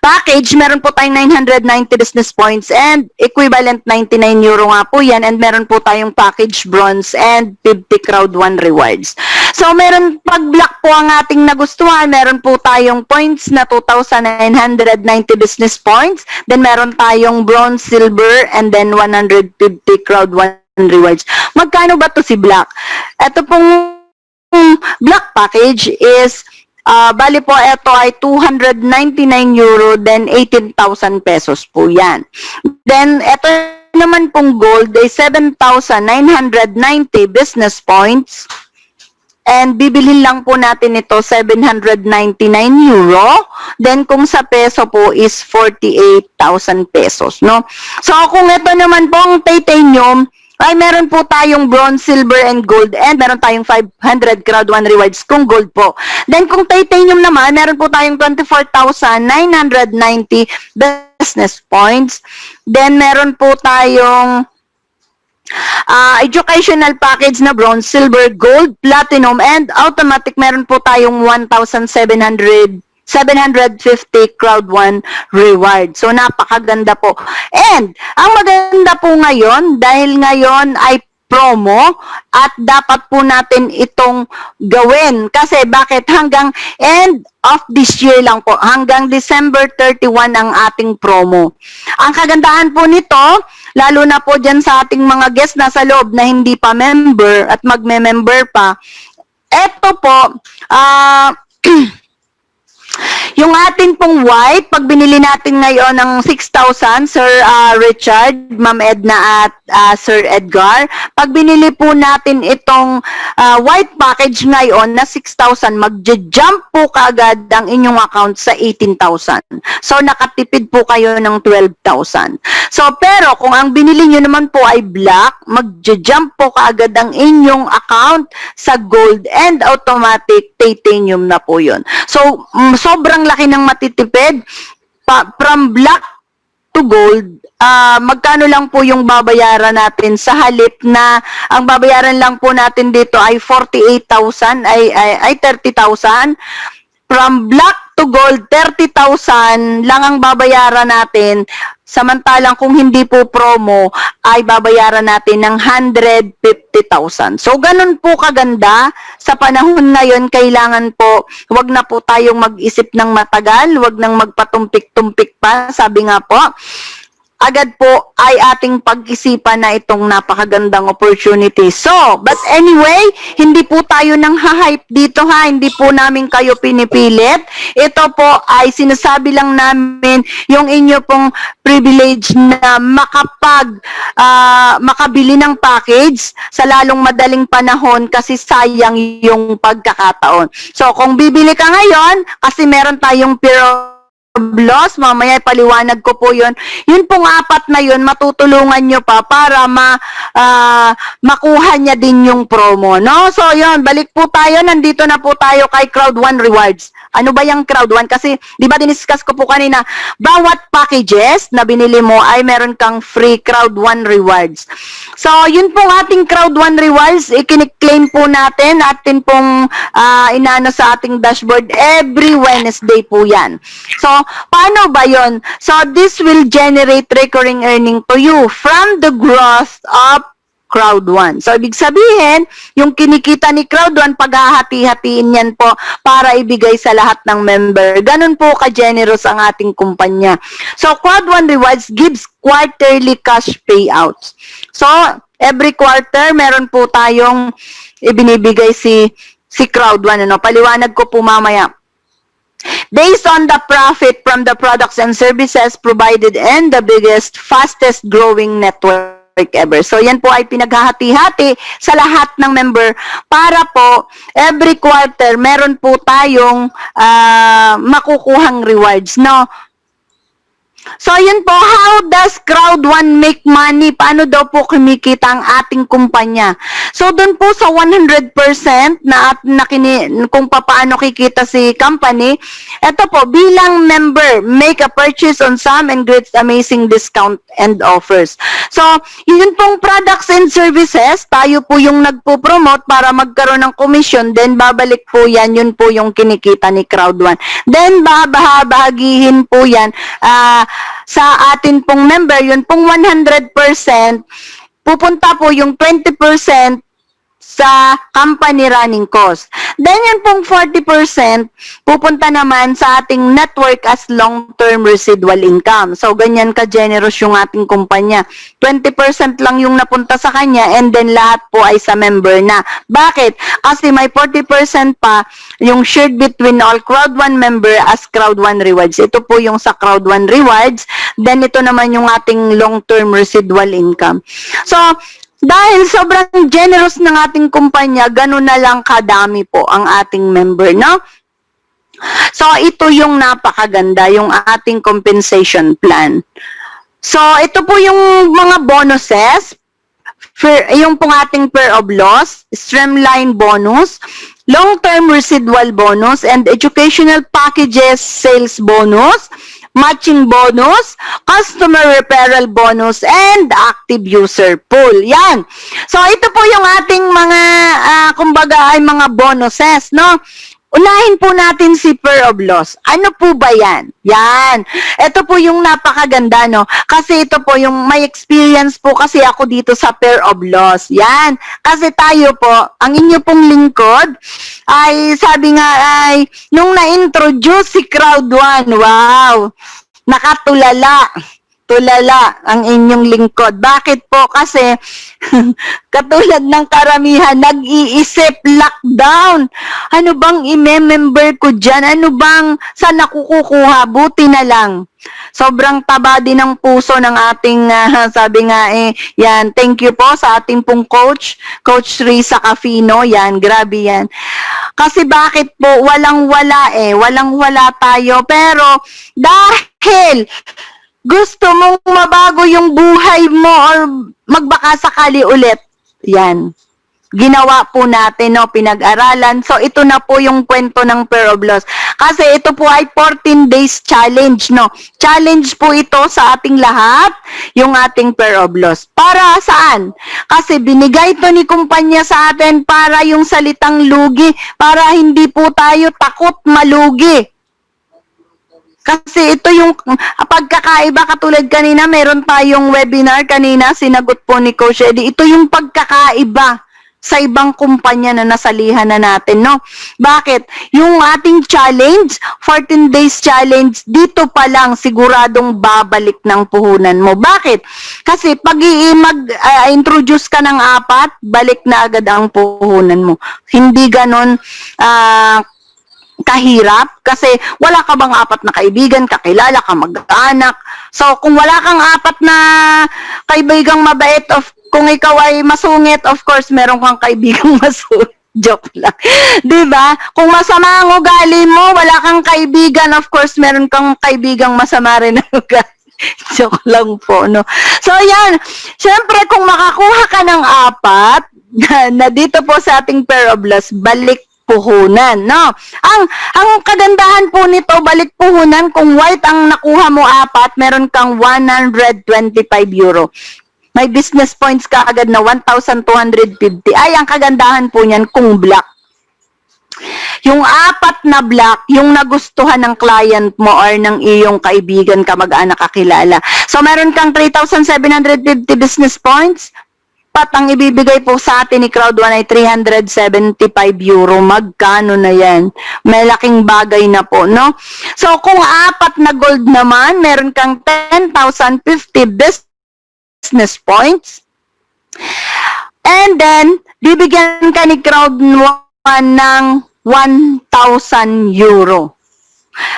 package, meron po tayong 990 business points and equivalent 99 euro nga po yan, and meron po tayong package bronze and 50 Crowd1 rewards. So, meron, pag black po ang ating nagustuhan, meron po tayong points na 2,990 business points, then meron tayong bronze, silver, and then 150 Crowd1 rewards. Magkano ba to si black? Ito pong black package is bali po, ito ay 299 euro, then 18,000 pesos po yan. Then, ito naman pong gold ay 7,990 business points. And bibilhin lang po natin ito 799 euro. Then, kung sa peso po is 48,000 pesos, no? So, kung ito naman pong titanium, ay meron po tayong bronze, silver, and gold, and meron tayong 500 Crowd1 rewards kung gold po. Then kung titanium naman, meron po tayong 24,990 business points. Then meron po tayong educational package na bronze, silver, gold, platinum, and automatic meron po tayong 750 Crowd1 reward. So, napakaganda po. And, ang maganda po ngayon, dahil ngayon ay promo, at dapat po natin itong gawin. Kasi, bakit? Hanggang end of this year lang po. Hanggang December 31 ang ating promo. Ang kagandahan po nito, lalo na po dyan sa ating mga guests na sa loob na hindi pa member at magme-member pa, eto po, yung ating pong white, pag binili natin ngayon ng 6,000, Sir Richard, Ma'am Edna at Sir Edgar, pag binili po natin itong white package ngayon na 6,000, mag-jump po kaagad ang inyong account sa 18,000. So, nakatipid po kayo ng 12,000. So, pero kung ang binili nyo naman po ay black, mag-jump po kaagad ang inyong account sa gold and automatic titanium na po yun. So, sobrang laki ng matitipid from black to gold, magkano lang po yung babayaran natin sa halip na ang babayaran lang po natin dito ay 48,000 ay 30,000. From black to gold, 30,000 lang ang babayaran natin. Samantalang kung hindi po promo, ay babayaran natin ng 150,000. So, ganun po kaganda. Sa panahon ngayon, kailangan po, wag na po tayong mag-isip ng matagal, wag nang magpatumpik-tumpik pa. Sabi nga po, agad po ay ating pag-isipan na itong napakagandang opportunity. So, but anyway, hindi po tayo nang ha-hype dito ha, hindi po namin kayo pinipilit. Ito po ay sinasabi lang namin yung inyo pong privilege na makabili ng package sa lalong madaling panahon kasi sayang yung pagkakataon. So, kung bibili ka ngayon, kasi meron tayong loss, mamaya paliwanag ko po yun. Yun pong apat na yun, matutulungan nyo pa para makuha niya din yung promo, no? So yun, balik po tayo, nandito na po tayo kay Crowd 1 Rewards. Ano ba yung Crowd 1? Kasi, di ba diniscuss ko po kanina, bawat packages na binili mo ay meron kang free Crowd 1 Rewards. So, yun pong ating Crowd 1 Rewards, ikiniklaim po natin pong inano sa ating dashboard every Wednesday po yan. So, paano ba yon? So, this will generate recurring earning to you from the growth of Crowd 1. So, ibig sabihin, yung kinikita ni Crowd 1, paghahati-hatiin yan po para ibigay sa lahat ng member. Ganun po ka-generous ang ating kumpanya. So, Crowd 1 Rewards gives quarterly cash payouts. So, every quarter, meron po tayong ibinibigay si Crowd 1. Ano? Paliwanag ko po mamaya. Based on the profit from the products and services provided and the biggest, fastest growing network ever. So, yan po ay pinaghahati-hati sa lahat ng member para po every quarter meron po tayong makukuhang rewards, no? So, yun po, how does Crowd 1 make money? Paano daw po kumikita ang ating kumpanya? So, dun po sa 100% kung paano kikita si company, eto po, bilang member, make a purchase on some and gets amazing discount and offers. So, yun pong products and services, tayo po yung nagpo-promote para magkaroon ng commission, then babalik po yan, yun po yung kinikita ni Crowd 1. Then, bahagihin po yan, sa atin pong member, yun pong 100%, pupunta po yung 20% sa company running cost. Then yun pong 40%, pupunta naman sa ating network as long-term residual income. So, ganyan ka-generous yung ating kumpanya. 20% lang yung napunta sa kanya and then lahat po ay sa member na. Bakit? Kasi may 40% pa yung shared between all Crowd 1 member as Crowd 1 Rewards. Ito po yung sa Crowd 1 Rewards. Then ito naman yung ating long-term residual income. So, dahil sobrang generous ng ating kumpanya, ganun na lang kadami po ang ating member, no? So, ito yung napakaganda, yung ating compensation plan. So, ito po yung mga bonuses, yung pong ating pair of loss, streamline bonus, long-term residual bonus, and educational packages sales bonus, matching bonus, customer referral bonus, and active user pool. Yan. So, ito po yung ating mga, kumbaga ay mga bonuses, no? Unahin po natin si pair of loss. Ano po ba yan? Yan. Ito po yung napakaganda, no? Kasi ito po yung may experience po kasi ako dito sa pair of loss. Yan. Kasi tayo po, ang inyo pong lingkod, ay sabi nga ay, nung na-introduce si Crowd 1, wow, nakatulala. Tulala ang inyong lingkod. Bakit po? Kasi katulad ng karamihan, nag-iisip, lockdown. Ano bang i-member ko dyan? Ano bang saan nakukuha? Buti na lang. Sobrang taba din ng puso ng ating, sabi nga yan, thank you po sa ating pong Coach Risa Cafino, yan, grabe yan. Kasi bakit po, walang-wala tayo, pero dahil gusto mong mabago yung buhay mo or magbaka sakali ulit, yan. ginawa po natin, no, pinag-aralan. So, ito na po yung kwento ng pair of laws. Kasi ito po ay 14 days challenge, no. Challenge po ito sa ating lahat, yung ating pair of laws. Para saan? Kasi binigay ito ni kumpanya sa atin para yung salitang lugi, para hindi po tayo takot malugi. Kasi ito yung pagkakaiba, katulad kanina, meron tayong webinar kanina, sinagot po ni Coach Eddie. Ito yung pagkakaiba sa ibang kumpanya na nasalihan na natin, no? Bakit? Yung ating challenge, 14 days challenge, dito pa lang siguradong babalik ng puhunan mo. Bakit? Kasi pag mag-introduce ka ng 4, balik na agad ang puhunan mo. Hindi ganon kahirap kasi wala ka bang 4 na kaibigan, kakilala ka, mag-anak. So, kung wala kang 4 na kaibigang mabait, kung ikaw ay masungit, of course, meron kang kaibigang masungit. Joke lang. Diba? Kung masama ang ugali mo, wala kang kaibigan, of course, meron kang kaibigang masama rin ang ugali. Joke lang po, no? So, yan. Siyempre, kung makakuha ka ng 4, na dito po sa ating pair of laws, balik puhunan, no? Ang kagandahan po nito, balik puhunan, kung white ang nakuha mo 4, meron kang 125 euro. May business points ka agad na 1,250. Ay, ang kagandahan po niyan kung black. Yung 4 na black, yung nagustuhan ng client mo or ng iyong kaibigan, kamag-anak, kakilala. So, meron kang 3,750 business points. Ang ibibigay po sa atin ni Crowd1 ay 375 euro. Magkano na yan? Malaking bagay na po, no? So, kung 4 na gold naman, meron kang 10,050 business points. And then, bibigyan ka ni Crowd1 ng 1,000 euro.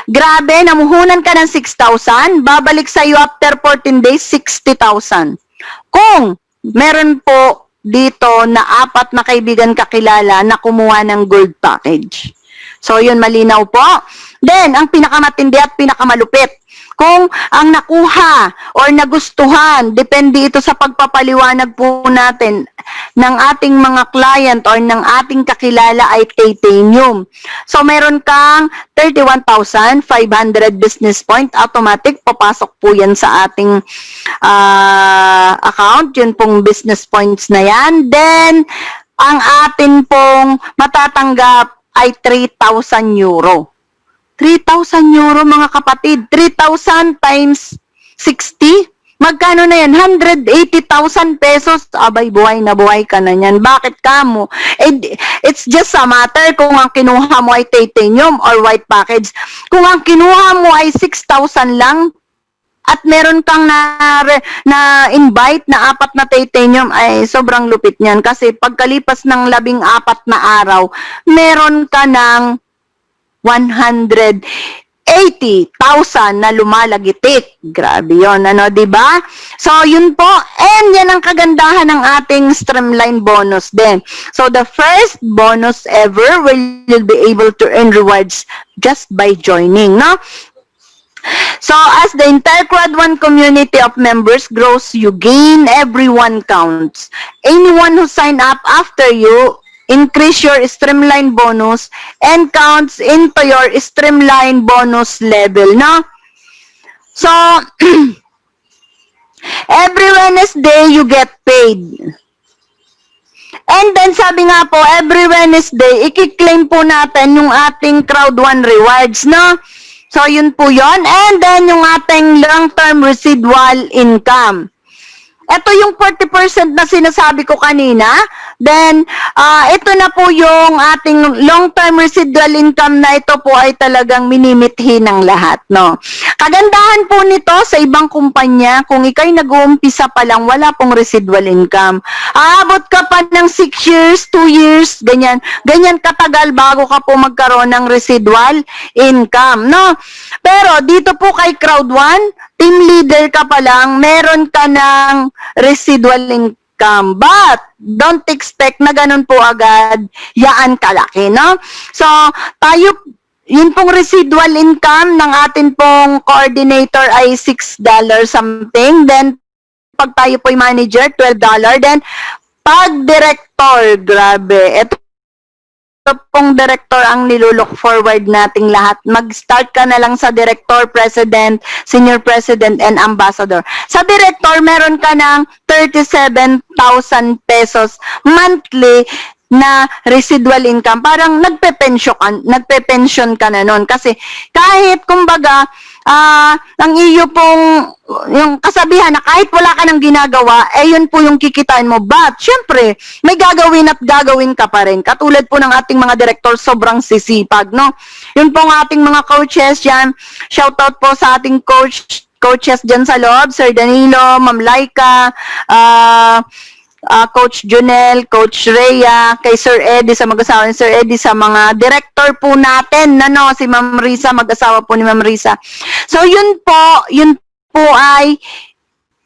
Grabe, namuhunan ka ng 6,000, babalik sa iyo after 14 days, 60,000. Kung meron po dito na 4 na kaibigan kakilala na kumuha ng gold package. So, yun, malinaw po. Then, ang pinakamatindi at pinakamalupit, kung ang nakuha or nagustuhan, depende ito sa pagpapaliwanag po natin ng ating mga client or ng ating kakilala ay titanium. So, meron kang 31,500 business point. Automatic, papasok po yan sa ating account. Yun pong business points na yan. Then, ang atin pong matatanggap ay 3,000 euro. 3,000 euro, mga kapatid. 3,000 times 60. Magkano na yan? 180,000 pesos. Abay, buhay na buhay ka na yan. Bakit ka mo? It's just a matter kung ang kinuha mo ay titanium or white package. Kung ang kinuha mo ay 6,000 lang at meron kang na-invite na 4 na titanium, ay sobrang lupit niyan. Kasi pagkalipas ng 14 na araw, meron ka ng 180,000 na lumalagitik. Grabe yun, ano, diba? So, yun po. And yan ang kagandahan ng ating Streamline bonus din. So, the first bonus ever will you'll be able to earn rewards just by joining, no? So, as the entire Crowd1 community of members grows, you gain, everyone counts. Anyone who sign up after you increase your Streamline bonus and counts into your Streamline bonus level, no? So, every Wednesday, you get paid. And then, sabi nga po, every Wednesday, i-claim po natin yung ating Crowd1 rewards, no? So, yun po yun. And then, yung ating long-term residual income. Ito yung 40% na sinasabi ko kanina. Then, ito na po yung ating long-term residual income na ito po ay talagang minimithi ng lahat, no? Kagandahan po nito sa ibang kumpanya, kung ikay nag-uumpisa pa lang, wala pong residual income. Aabot ka pa ng 6 years, 2 years, ganyan. Ganyan katagal bago ka po magkaroon ng residual income, no? Pero dito po kay Crowd1, team leader ka pa lang, meron ka ng residual income. But, don't expect na ganun po agad, yaan kalaki, no? So, tayo, yun pong residual income ng atin pong coordinator ay $6 something. Then, pag tayo po'y manager, $12. Then, Pag director, grabe. Ito pong director ang nilulook forward nating lahat. Mag-start ka na lang sa director, president, senior president, and ambassador. Sa director, meron ka ng 37,000 pesos monthly na residual income. Parang nagpe-pension ka na nun. Kasi kahit kumbaga, ang iyo pong yung kasabihan na kahit wala ka nang ginagawa, yun po yung kikitain mo. But, syempre, may gagawin at gagawin ka pa rin. Katulad po ng ating mga director, sobrang sisipag, no? Yun po ang ating mga coaches dyan. Shoutout po sa ating coaches dyan sa loob, Sir Danilo, Ma'am Laika, Coach Junel, Coach Rhea, kay Sir Eddie sa mag-asawa ni Sir Eddie, sa mga director po natin, si Ma'am Risa, mag-asawa po ni Ma'am Risa. So yun po ay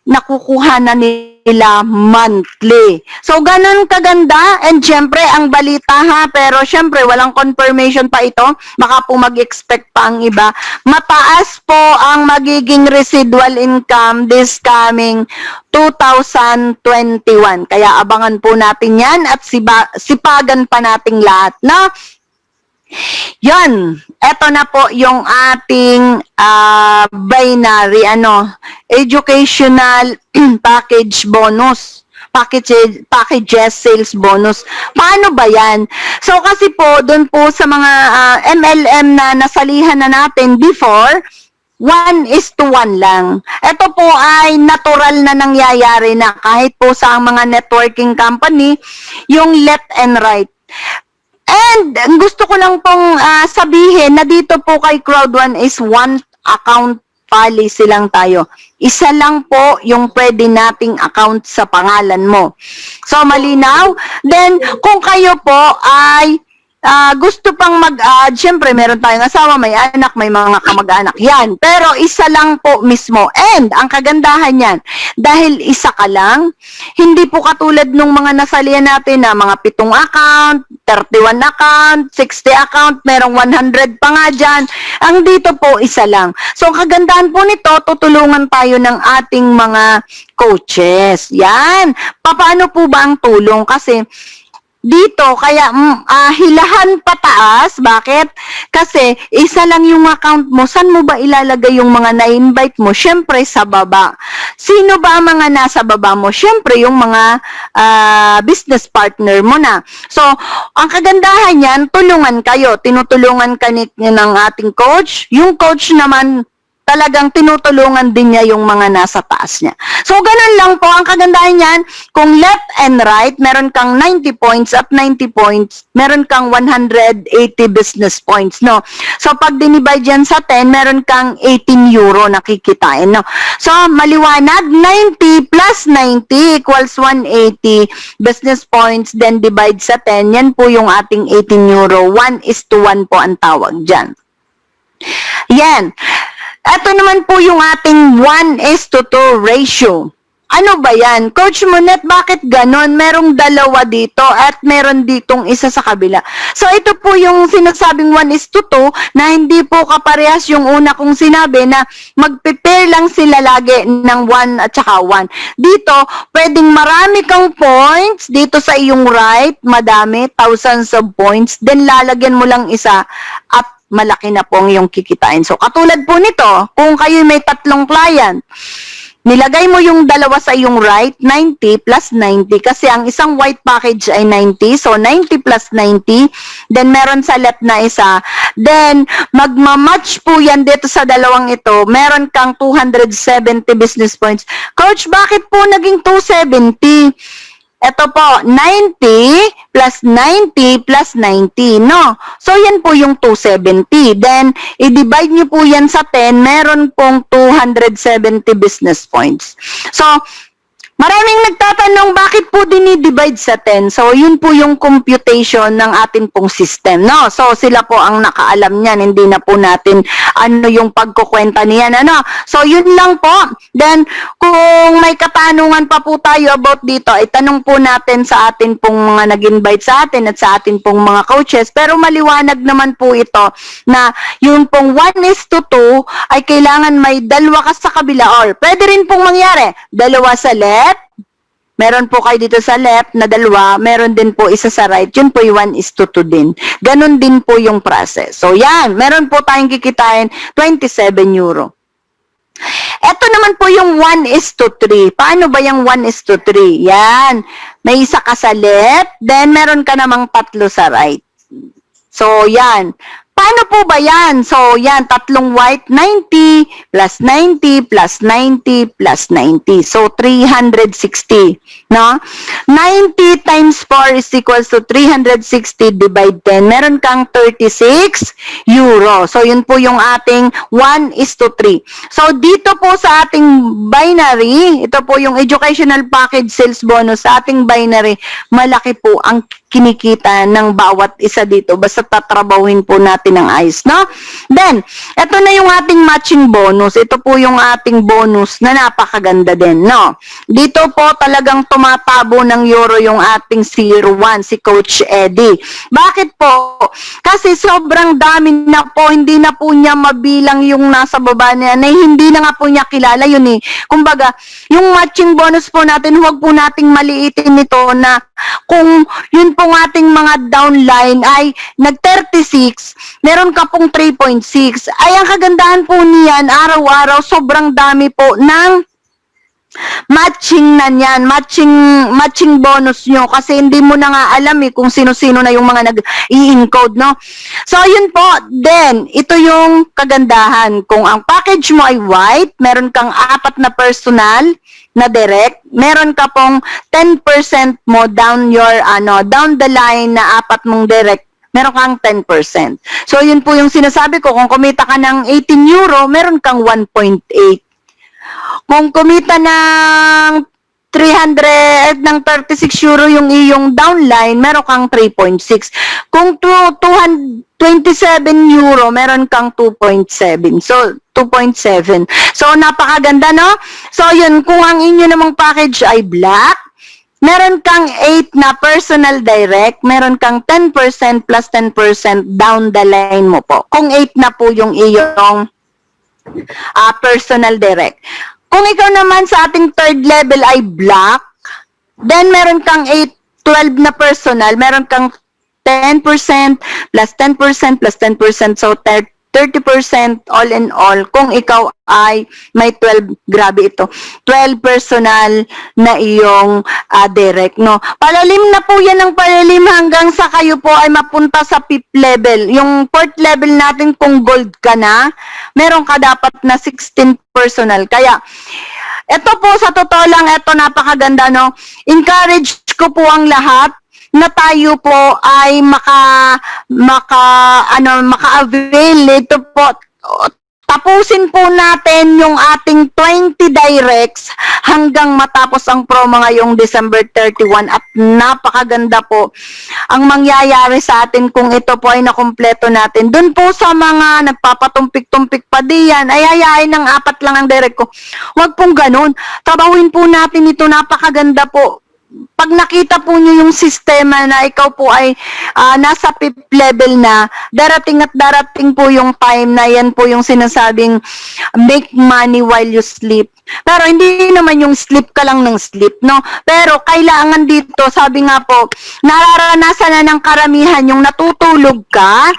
nakukuha na nila monthly. So, ganun kaganda. And syempre, ang balita pero syempre, walang confirmation pa ito. Baka po mag-expect pa ang iba. Mataas po ang magiging residual income this coming 2021. Kaya abangan po natin yan at sipagan pa nating lahat, no? Yan, eto na po yung ating binary educational package bonus. Packages sales bonus. Paano ba yan? So kasi po doon po sa mga MLM na nasalihan na natin before, 1:1 lang. Ito po ay natural na nangyayari na kahit po sa mga networking company, yung left and right. And gusto ko lang pong sabihin na dito po kay Crowd1 is one account policy lang tayo. Isa lang po yung pwede nating account sa pangalan mo. So, malinaw? Then, kung kayo po ay gusto pang mag-add, syempre meron tayong asawa, may anak, may mga kamag-anak. Yan. Pero isa lang po mismo. And ang kagandahan yan, dahil isa ka lang, hindi po katulad nung mga nasalihan natin na mga 7 account, 31 account, 60 account, merong 100 pa nga dyan. Ang dito po, isa lang. So, ang kagandahan po nito, tutulungan tayo ng ating mga coaches. Yan. Paano po ba ang tulong? Kasi, dito, kaya hilahan pataas. Bakit? Kasi isa lang yung account mo. Saan mo ba ilalagay yung mga na-invite mo? Syempre sa baba. Sino ba ang mga nasa baba mo? Syempre yung mga business partner mo na. So, ang kagandahan yan, tulungan kayo. Tinutulungan ka ng ating coach. Yung coach naman, talagang tinutulungan din niya yung mga nasa taas niya. So, ganun lang po. Ang kagandahan niyan, kung left and right, meron kang 90 points at 90 points, meron kang 180 business points, no? So, pag dinivide yan sa 10, meron kang 18 euro na kikitain, no? So, maliwanag, 90 plus 90 equals 180 business points, then divide sa 10, yan po yung ating 18 euro. 1:1 po ang tawag dyan. Yan. Ito naman po yung ating 1:2 ratio. Ano ba yan? Coach Monet, bakit ganon? Merong dalawa dito at meron ditong isa sa kabila. So, ito po yung sinasabing 1:2 na hindi po kaparehas yung una kong sinabi na magpe-pair lang sila lagi ng 1 at saka 1. Dito, pwedeng marami kang points. Dito sa iyong right, madami, thousands of points. Then, lalagyan mo lang isa at malaki na pong yung kikitain. So, katulad po nito, kung kayo may 3 client, nilagay mo yung dalawa sa iyong right, 90 plus 90, kasi ang isang white package ay 90, so 90 plus 90, then meron sa left na isa, then magmamatch po yan dito sa dalawang ito, meron kang 270 business points. Coach, bakit po naging 270? Ito po, 90 plus 90 plus 90, no? So, yan po yung 270. Then, i-divide nyo po yan sa 10, meron pong 270 business points. So, maraming nagtatanong, bakit po dinidivide sa 10? So, yun po yung computation ng ating pong system, no? So, sila po ang nakaalam niyan, hindi na po natin ano yung pagkukwenta niyan, ano? So, yun lang po. Then, kung may katanungan pa po tayo about dito, itanong po natin sa atin pong mga nag-invite sa atin at sa atin pong mga coaches. Pero maliwanag naman po ito na yung pong 1:2 ay kailangan may dalawa ka sa kabila or pwede rin pong mangyari, dalawa sa left, Meron po kayo dito sa left na dalawa, meron din po isa sa right, yun po yung 1:2 din. Ganon din po yung process. So yan, meron po tayong kikitain 27 euro. Ito naman po yung 1:3. Paano ba yung 1:3? Yan, may isa ka sa left, then meron ka namang tatlo sa right. So yan. Paano po ba yan? So, yan, tatlong white, 90, plus 90, plus 90, plus 90. So, 360, no? 90 times 4 is equals to 360 divide 10. Meron kang 36 euro. So, yun po yung ating 1:3. So, dito po sa ating binary, ito po yung educational package sales bonus sa ating binary, malaki po ang kinikita ng bawat isa dito. Basta tatrabahuin po natin ng ayos, no? Then, ito na yung ating matching bonus. Ito po yung ating bonus na napakaganda din, no? Dito po talagang tumatabo ng euro yung ating 01, si Coach Eddie. Bakit po? Kasi sobrang dami na po, hindi na po niya mabilang yung nasa baba niya, na hindi na nga po niya kilala yun eh. Kumbaga, yung matching bonus po natin, huwag po nating maliitin nito na kung yun pong ating mga downline ay nag-36, meron ka pong 3.6. Ay, ang kagandahan po niyan, araw-araw, sobrang dami po ng matching na niyan, matching bonus nyo kasi hindi mo na nga alam eh kung sino-sino na yung mga nag-i-encode, no? So, yun po. Then, ito yung kagandahan. Kung ang package mo ay white, meron kang 4 na personal na direct, meron ka pong 10% mo down the line na 4 mong direct, meron kang 10%. So, yun po yung sinasabi ko, kung kumita ka ng 18 euro, meron kang 1.8. Kung kumita ng 36 euro yung iyong downline, meron kang 3.6. Kung 27 euro, meron kang 2.7. So, 2.7. So, napakaganda, no? So, yun, kung ang inyo namang package ay black, meron kang 8 na personal direct, meron kang 10% plus 10% down the line mo po. Kung 8 na po yung iyong personal direct. Kung ikaw naman sa ating third level ay black, then meron kang 12 na personal, meron kang 10% plus 10% plus 10%, so 30% all in all. Kung ikaw ay may 12, grabe ito, 12 personal na iyong direct, no? Palalim na po yan ng palalim hanggang sa kayo po ay mapunta sa 5th level. Yung 4th level natin, kung gold ka na, meron ka dapat na 16 personal. Kaya, ito po sa totoo lang, ito napakaganda, no? Encourage ko po ang lahat na tayo po ay maka-avail ito po. Tapusin po natin yung ating 20 directs hanggang matapos ang promo ngayong December 31 at napakaganda po ang mangyayari sa atin kung ito po ay nakumpleto natin. Doon po sa mga nagpapatumpik-tumpik pa diyan, ay ayayin ng 4 lang ang direct ko. Huwag pong ganun. Trabahuin po natin ito, napakaganda po. Pag nakita po nyo yung sistema na ikaw po ay nasa 5th level na, darating at darating po yung time na yan po yung sinasabing make money while you sleep. Pero hindi naman yung sleep ka lang ng sleep, no? Pero kailangan dito, sabi nga po, nararanasan na ng karamihan yung natutulog ka,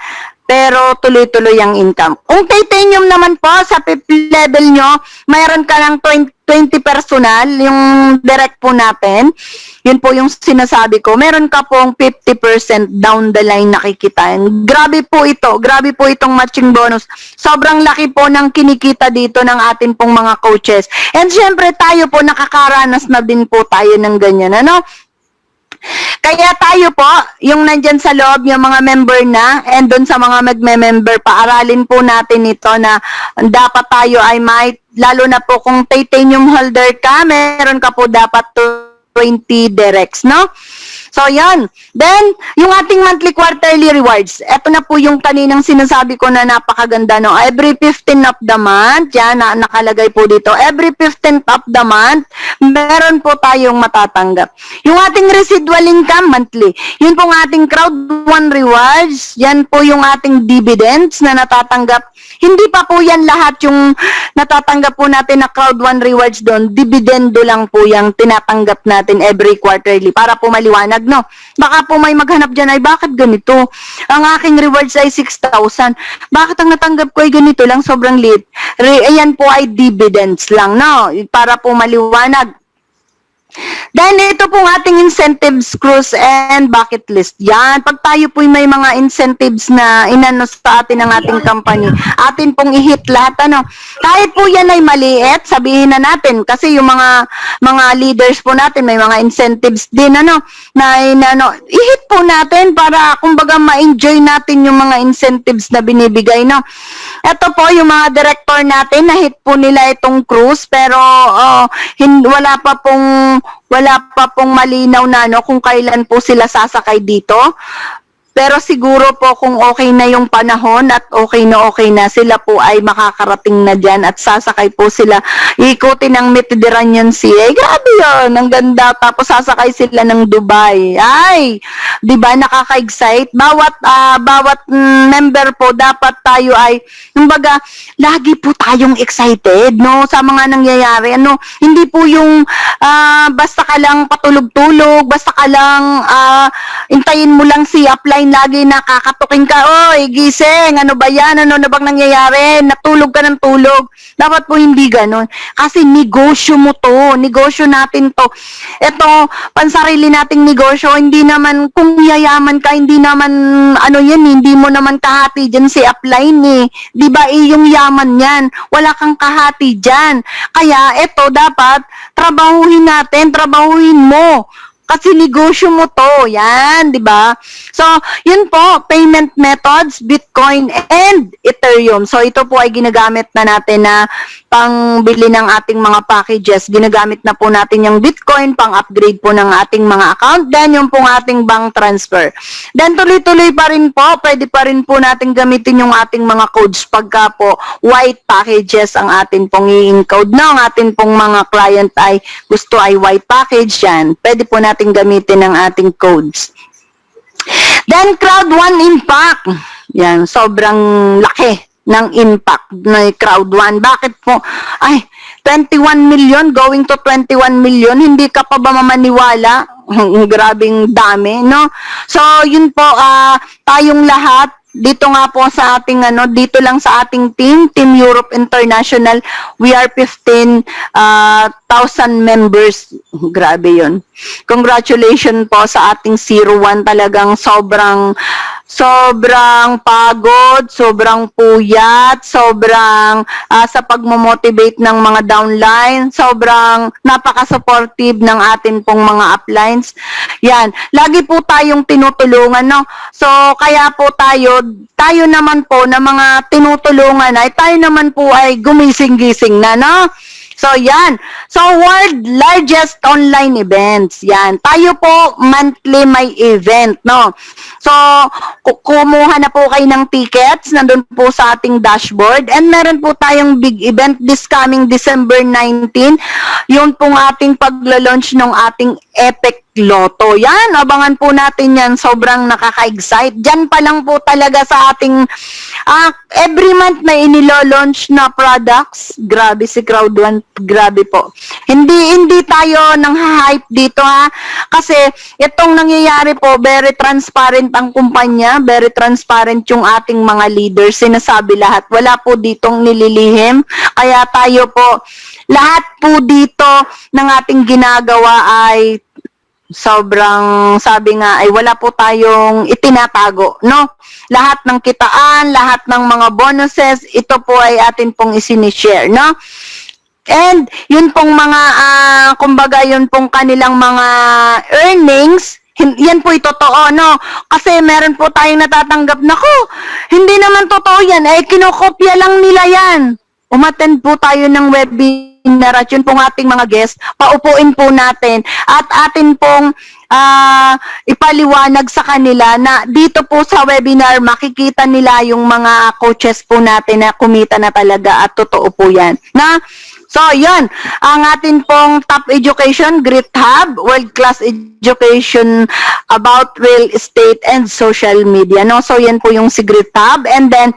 pero tuloy-tuloy ang income. Kung titanium naman po, sa 5th level nyo, mayroon ka ng 20 personal, yung direct po natin. Yun po yung sinasabi ko. Meron ka pong 50% down the line nakikitain. Grabe po ito. Grabe po itong matching bonus. Sobrang laki po ng kinikita dito ng atin pong mga coaches. And syempre tayo po, nakakaranas na din po tayo ng ganyan. Ano? Kaya tayo po, yung nandyan sa loob, yung mga member na, and doon sa mga magme-member, paaralin po natin ito na dapat tayo ay may, lalo na po kung titanium holder ka, meron ka po dapat 20 directs, no? So, yan. Then, yung ating monthly quarterly rewards. Ito na po yung kaninang sinasabi ko na napakaganda, no? Every 15th of the month, yan, nakalagay po dito. Every 15th of the month, meron po tayong matatanggap. Yung ating residual income, monthly. Yun pong ating crowd one rewards. Yan po yung ating dividends na natatanggap. Hindi pa po yan lahat yung natatanggap po natin na crowd one rewards doon. Dividendo lang po yung tinatanggap natin every quarterly para po maliwanag, no? Baka po may maghanap dyan ay bakit ganito? Ang aking rewards ay 6,000. Bakit ang natanggap ko ay ganito lang? Sobrang liit. Ayan po ay dividends lang, no? Para po maliwanag. Then, ito pong ating incentives, cruise, and bucket list. Yan. Pag tayo po may mga incentives na inano sa atin ng ating company, atin pong i-hit lahat, ano. Kahit po yan ay maliit, sabihin na natin. Kasi yung mga leaders po natin, may mga incentives din, ano, na i-hit po natin para, kumbaga, ma-enjoy natin yung mga incentives na binibigay, no. Ito po, yung mga director natin, na-hit po nila itong cruise, pero wala pa pong malinaw na kung kailan po sila sasakay dito. Pero siguro po kung okay na yung panahon at okay na sila po ay makakarating na dyan at sasakay po sila. Ikutin ng Mediterranean Sea. Ay, grabe yun. Ang ganda. Tapos sasakay sila ng Dubai. Ay, di ba nakaka-excite? Bawat member po dapat tayo ay, kumbaga, lagi po tayong excited, no? Sa mga nangyayari. Hindi po yung basta ka lang patulog-tulog, basta ka lang intayin mo lang si upline lagi nakakatukin ka, oy, gising, ano ba yan, ano na bang nangyayari, natulog ka ng tulog. Dapat po hindi ganon. Kasi negosyo mo to, negosyo natin to. Ito, pansarili nating negosyo, hindi naman, kung yayaman ka, hindi naman, hindi mo naman kahati dyan si upline eh. Di ba, yung yaman yan, wala kang kahati dyan. Kaya, ito, dapat, trabahuhin mo. Kasi negosyo mo to, yan, di ba? So, yun po, payment methods, Bitcoin and Ethereum. So, ito po ay ginagamit na natin na pangbili ng ating mga packages. Ginagamit na po natin yung Bitcoin, pang-upgrade po ng ating mga account. Then, yung pong ating bank transfer. Then, tuloy-tuloy pa rin po, pwede pa rin po natin gamitin yung ating mga codes pagka po white packages ang atin pong i-encode. No, ang atin pong mga client ay gusto ay white package yan. Pwede po natin gamitin ang ating codes. Then, crowd one impact. Yan, sobrang laki ng impact na crowd one. Bakit po? Ay, 21 million going to 21 million. Hindi ka pa ba mamaniwala? Grabing dami, no? So, yun po, tayong lahat, dito nga po sa ating dito lang sa ating Team Europe International, we are 15,000 members. Grabe 'yon. Congratulations po sa ating 01, talagang sobrang pagod, sobrang puyat, sobrang sa pagmo-motivate ng mga downline, sobrang napaka-supportive ng atin pong mga uplines. Yan, lagi po tayong tinutulungan, no? So, kaya po tayo naman po na mga tinutulungan ay tayo naman po ay gumising-gising na, no? So, yan. So, world largest online events. Yan. Tayo po, monthly may event, no? So, kumuha na po kayo ng tickets, nandun po sa ating dashboard. And meron po tayong big event this coming December 19. Yun pong ating pagla-launch ng ating Epic Lotto. Yan, abangan po natin yan. Sobrang nakaka-excite. Diyan pa lang po talaga sa ating every month may inilo-launch na products. Grabe si Crowd1. Grabe po. Hindi tayo nang hype dito ha. Kasi itong nangyayari po, very transparent ang kumpanya. Very transparent yung ating mga leaders. Sinasabi lahat. Wala po ditong nililihim. Kaya tayo po, lahat po dito ng ating ginagawa ay sobrang, sabi nga, ay wala po tayong itinatago, no? Lahat ng kitaan, lahat ng mga bonuses, ito po ay atin pong isinishare, no? And, yun pong mga, kumbaga, yun pong kanilang mga earnings, yan po totoo, no? Kasi meron po tayong natatanggap, naku, hindi naman totoo yan, kinokopya lang nila yan. Umattend po tayo ng webinar dinner at yun pong ating mga guest, paupuin po natin at atin pong ipaliwanag sa kanila na dito po sa webinar makikita nila yung mga coaches po natin na kumita na talaga at totoo po yan. So, yun, ang atin pong top education, Grit Hub, world-class education about real estate and social media. No? So, yan po yung si Grit Hub. And then,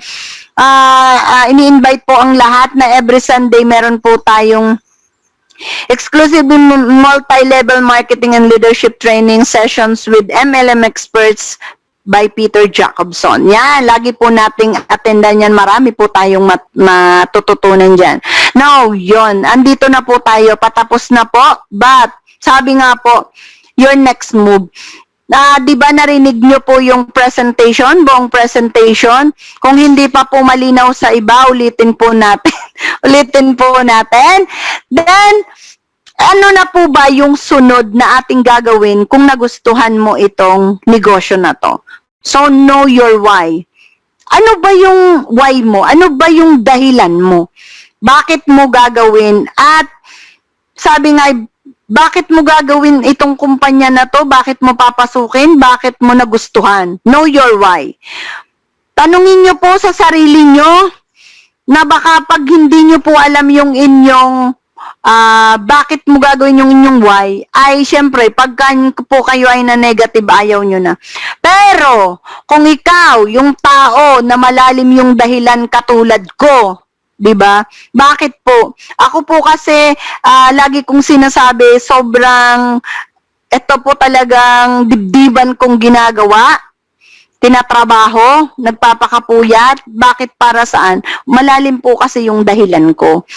ini-invite po ang lahat na every Sunday meron po tayong exclusive multi-level marketing and leadership training sessions with MLM experts by Peter Jacobson. Yan, lagi po nating attendan yan. Marami po tayong matututunan dyan. Now, yon, andito na po tayo. Patapos na po. But, sabi nga po, your next move. Di ba narinig nyo po yung presentation, buong presentation? Kung hindi pa po malinaw sa iba, ulitin po natin. Ulitin po natin. Then, ano na po ba yung sunod na ating gagawin kung nagustuhan mo itong negosyo na to? So, know your why. Ano ba yung why mo? Ano ba yung dahilan mo? Bakit mo gagawin? At sabi nga, bakit mo gagawin itong kumpanya na to? Bakit mo papasukin? Bakit mo nagustuhan? Know your why. Tanungin nyo po sa sarili nyo na baka pag hindi nyo po alam yung inyong bakit mo gagawin yung inyong why, ay syempre, pagka po kayo ay na negative, ayaw nyo na. Pero, kung ikaw, yung tao na malalim yung dahilan katulad ko, diba? Bakit po? Ako po kasi, lagi kong sinasabi, sobrang, ito po talagang dibdiban kong ginagawa, tinatrabaho, nagpapakapuyat, bakit para saan? Malalim po kasi yung dahilan ko.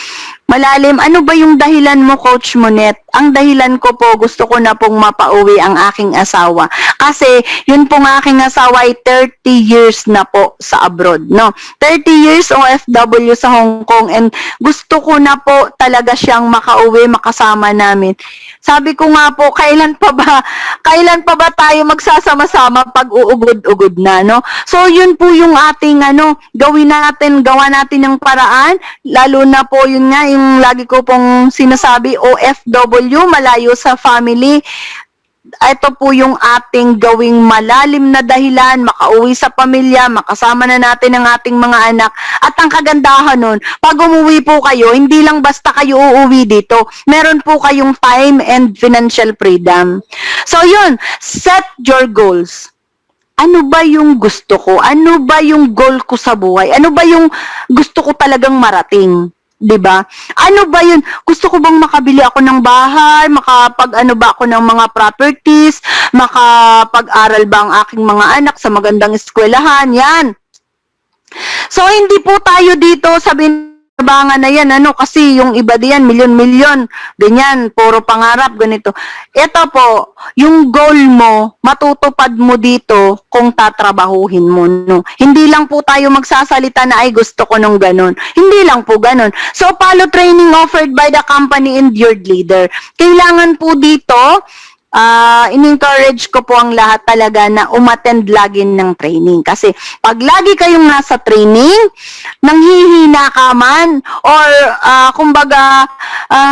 Malalim, ano ba yung dahilan mo, Coach Monet? Ang dahilan ko po, gusto ko na pong mapauwi ang aking asawa. Kasi, yun pong aking asawa ay 30 years na po sa abroad, no? 30 years OFW sa Hong Kong and gusto ko na po talaga siyang makauwi, makasama namin. Sabi ko nga po, kailan pa ba tayo magsasama-sama pag uugod-ugod na, no? So, yun po yung ating, gawa natin ng paraan, lalo na po yun nga, yung lagi ko pong sinasabi, OFW, malayo sa family. Ito po yung ating gawing malalim na dahilan, makauwi sa pamilya, makasama na natin ang ating mga anak. At ang kagandahan nun, pag umuwi po kayo, hindi lang basta kayo uuwi dito. Meron po kayong time and financial freedom. So yun, set your goals. Ano ba yung gusto ko? Ano ba yung goal ko sa buhay? Ano ba yung gusto ko talagang marating? 'Di ba? Ano ba 'yun? Gusto ko bang makabili ako ng bahay, makapag-ano ba ako ng mga properties, makapag-aral ba ang aking mga anak sa magandang eskwelahan? Yan. So hindi po tayo dito sabihin bangan na yan, kasi yung iba diyan, milyon-milyon, ganyan, puro pangarap, ganito. Ito po, yung goal mo, matutupad mo dito kung tatrabahuhin mo, no? Hindi lang po tayo magsasalita na, ay gusto ko nung ganun. Hindi lang po ganun. So, follow training offered by the company and your leader. Kailangan po dito, in-encourage ko po ang lahat talaga na umattend lagi ng training. Kasi pag lagi kayong nasa training, nanghihina ka man, or kumbaga,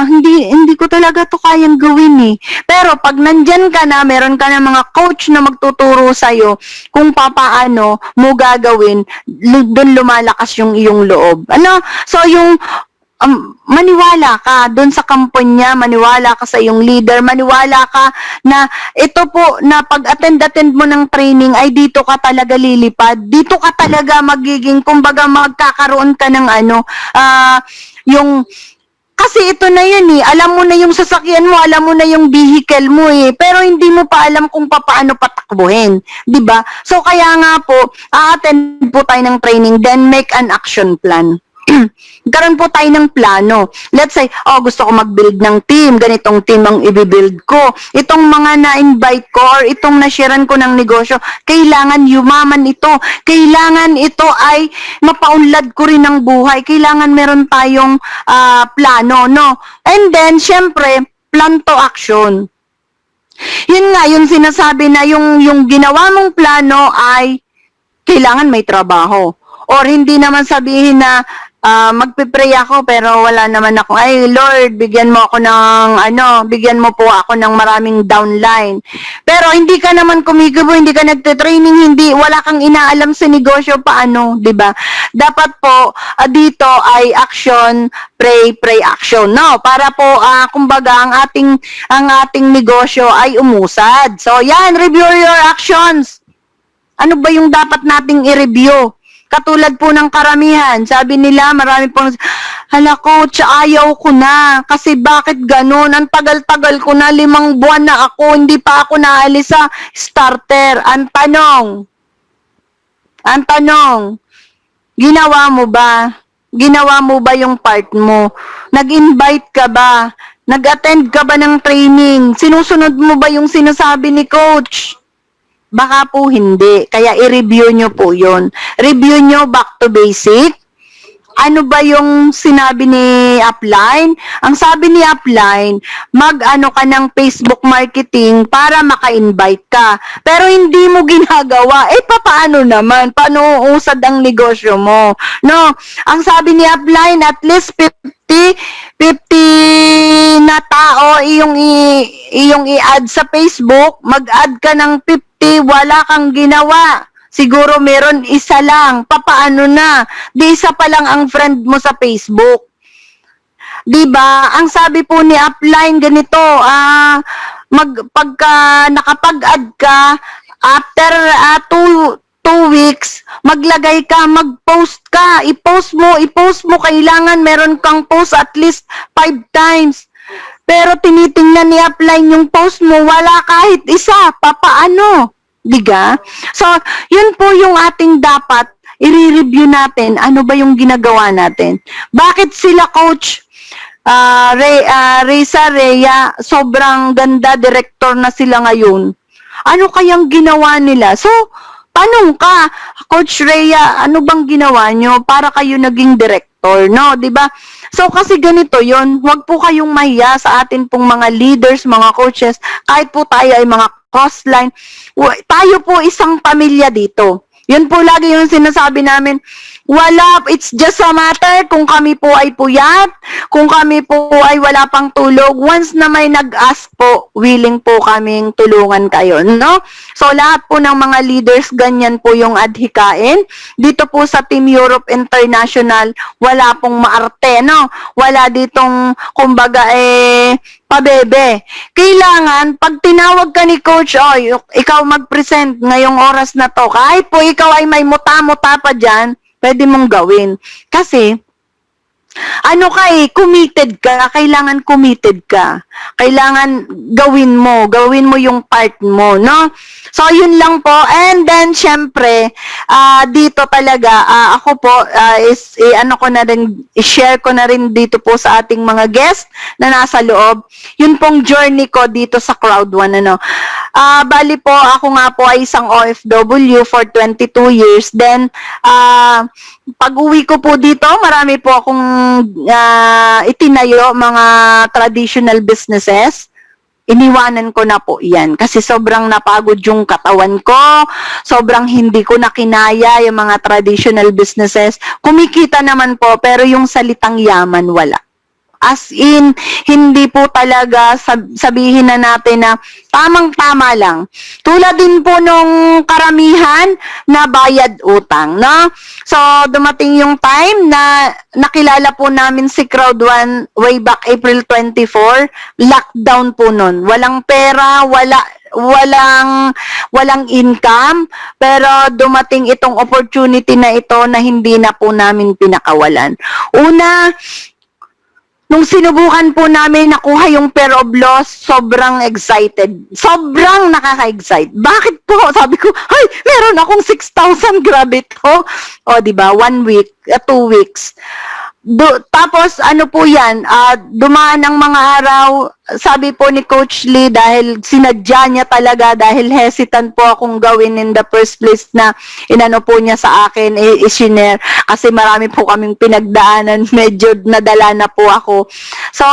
hindi ko talaga to kayang gawin eh. Pero pag nandyan ka na, meron ka na mga coach na magtuturo sa'yo kung papaano mo gagawin, doon lumalakas yung iyong loob. So yung maniwala ka doon sa kampanya, maniwala ka sa iyong leader, maniwala ka na ito po na pag-attend mo ng training ay dito ka talaga lilipad, dito ka talaga magiging, kumbaga magkakaroon ka ng kasi ito na yun eh, alam mo na yung sasakyan mo, alam mo na yung vehicle mo eh, pero hindi mo pa alam kung paano patakbuhin, di ba? So kaya nga po, attend po tayo ng training, then make an action plan. Karoon po tayo ng plano. Let's say, gusto ko mag-build ng team, ganitong team ang i-build ko. Itong mga na-invite ko or itong na-sharean ko ng negosyo, kailangan yumaman ito. Kailangan ito ay mapaunlad ko rin ng buhay. Kailangan meron tayong plano, no? And then, syempre, plan to action. Yun nga, yung sinasabi na yung ginawa mong plano ay kailangan may trabaho. Or hindi naman sabihin na magpipray ako pero wala naman ako, ay Lord, bigyan mo ako ng bigyan mo po ako ng maraming downline. Pero hindi ka naman kumikibo, hindi ka nagte-training, wala kang inaalam sa negosyo, paano, 'di ba? Dapat po dito ay action, pray, action, no? Para po kumbaga ang ating negosyo ay umusad. So yan, review your actions. Ano ba yung dapat nating i-review? Katulad po ng karamihan, sabi nila, marami pong, hala coach, ayaw ko na. Kasi bakit ganun? Ang tagal-tagal ko na, 5 buwan na ako, hindi pa ako naalis sa starter. Ang tanong, ginawa mo ba? Ginawa mo ba yung part mo? Nag-invite ka ba? Nag-attend ka ba ng training? Sinusunod mo ba yung sinasabi ni coach? Baka po hindi. Kaya i-review nyo po yun. Review nyo back to basic. Ano ba yung sinabi ni Upline? Ang sabi ni Upline, mag-ano ka ng Facebook marketing para maka-invite ka. Pero hindi mo ginagawa. Paano naman? Paano uusad ang negosyo mo? No? Ang sabi ni Upline, at least 50 na tao iyong i-add sa Facebook, mag-add ka ng 50, wala kang ginawa. Siguro meron isa lang. Papaano na? Di isa pa lang ang friend mo sa Facebook. Diba? Ang sabi po ni Upline ganito, pagka nakapag-add ka, after 2 weeks, maglagay ka, mag-post ka, i-post mo, kailangan meron kang post at least 5 times. Pero tinitingnan ni Upline yung post mo, wala kahit isa, papaano? Diga? So, yun po yung ating dapat i-review natin. Ano ba yung ginagawa natin? Bakit sila coach Reza, Rhea, sobrang ganda, director na sila ngayon? Ano kayang ginawa nila? So, tanong ka, Coach Rhea, ano bang ginawa nyo para kayo naging director, no? 'Di ba? So, kasi ganito yon, huwag po kayong mahiya sa atin pong mga leaders, mga coaches, kahit po tayo ay mga crossline, tayo po isang pamilya dito. Yun po lagi yung sinasabi namin, it's just a matter kung kami po ay puyat, kung kami po ay wala pang tulog, once na may nag-ask po, willing po kaming tulungan kayo, no? So, lahat po ng mga leaders, ganyan po yung adhikain. Dito po sa Team Europe International, wala pong maarte, no? Wala ditong, kumbaga, pabebe. Kailangan, pag tinawag ka ni coach, ikaw mag-present ngayong oras na to, kahit po ikaw ay may muta-muta pa dyan, pwede mong gawin. Kasi, committed ka, kailangan committed ka. Kailangan gawin mo yung part mo, no? So, yun lang po. And then, syempre, dito talaga, ako po, i-share ko na rin dito po sa ating mga guests na nasa loob, yun pong journey ko dito sa Crowd1, ano. Bali po, ako nga po ay isang OFW for 22 years. Then, pag-uwi ko po dito, marami po akong itinayo, mga traditional businesses. Iniwanan ko na po yan kasi sobrang napagod yung katawan ko, sobrang hindi ko na kinaya yung mga traditional businesses. Kumikita naman po, pero yung salitang yaman, wala. As in, hindi po talaga sabihin na natin na tamang-tama lang. Tulad din po nung karamihan na bayad utang, no? So, dumating yung time na nakilala po namin si Crowd1 way back April 24, lockdown po nun. Walang pera, walang income, pero dumating itong opportunity na ito na hindi na po namin pinakawalan. Una, nung sinubukan po namin nakuha yung pair of loss, sobrang excited. Sobrang nakaka-excite. Bakit po? Sabi ko, meron akong 6,000, grabe to. O, diba? 1 week, 2 weeks. Tapos, ano po yan, dumaan ang mga araw, sabi po ni Coach Lee, dahil sinadya niya talaga, dahil hesitant po akong gawin in the first place na inano po niya sa akin, i-share, kasi marami po kaming pinagdaanan, medyo nadala na po ako. So,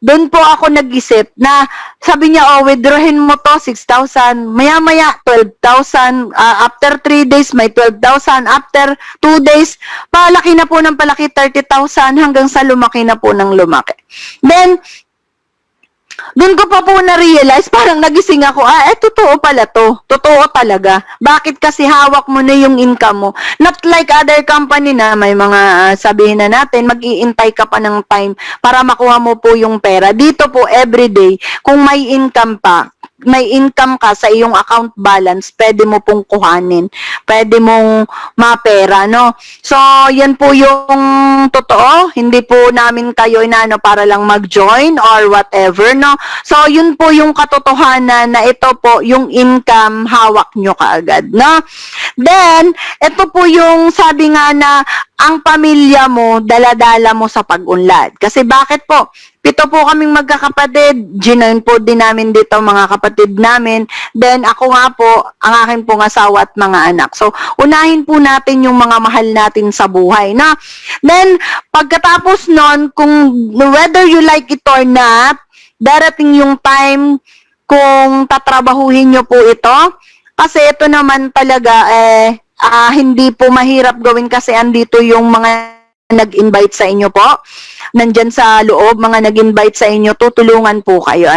doon po ako nag-isip na, sabi niya, withdrawin mo to, 6,000, maya-maya, 12,000, after 3 days, may 12,000, after 2 days, palaki na po ng palaki, 30,000, hanggang sa lumaki na po ng lumaki. Then, doon ko pa po na-realize, parang nagising ako, totoo pala to. Totoo talaga. Bakit kasi hawak mo na yung income mo? Not like other company na may mga, sabihin na natin, mag-iintay ka pa ng time para makuha mo po yung pera. Dito po, everyday, kung may income ka sa iyong account balance, pwede mo pong kuhanin. Pwede mong mapera, no? So, yan po yung totoo. Hindi po namin kayo inaano para lang mag-join or whatever, no? So, yun po yung katotohanan na ito po, yung income, hawak nyo kaagad, no? Then, ito po yung sabi nga na ang pamilya mo, daladala mo sa pag-unlad. Kasi bakit po? 7 po kaming magkakapatid. Ginoin po din namin dito mga kapatid namin. Then ako nga po, ang aking pong asawa at mga anak. So, unahin po natin yung mga mahal natin sa buhay. Na? Then, pagkatapos nun, kung whether you like it or not, darating yung time kung tatrabahuhin nyo po ito. Kasi ito naman talaga, hindi po mahirap gawin kasi andito yung mga nag-invite sa inyo po. Nandyan sa loob, mga nag-invite sa inyo, tutulungan po kayo.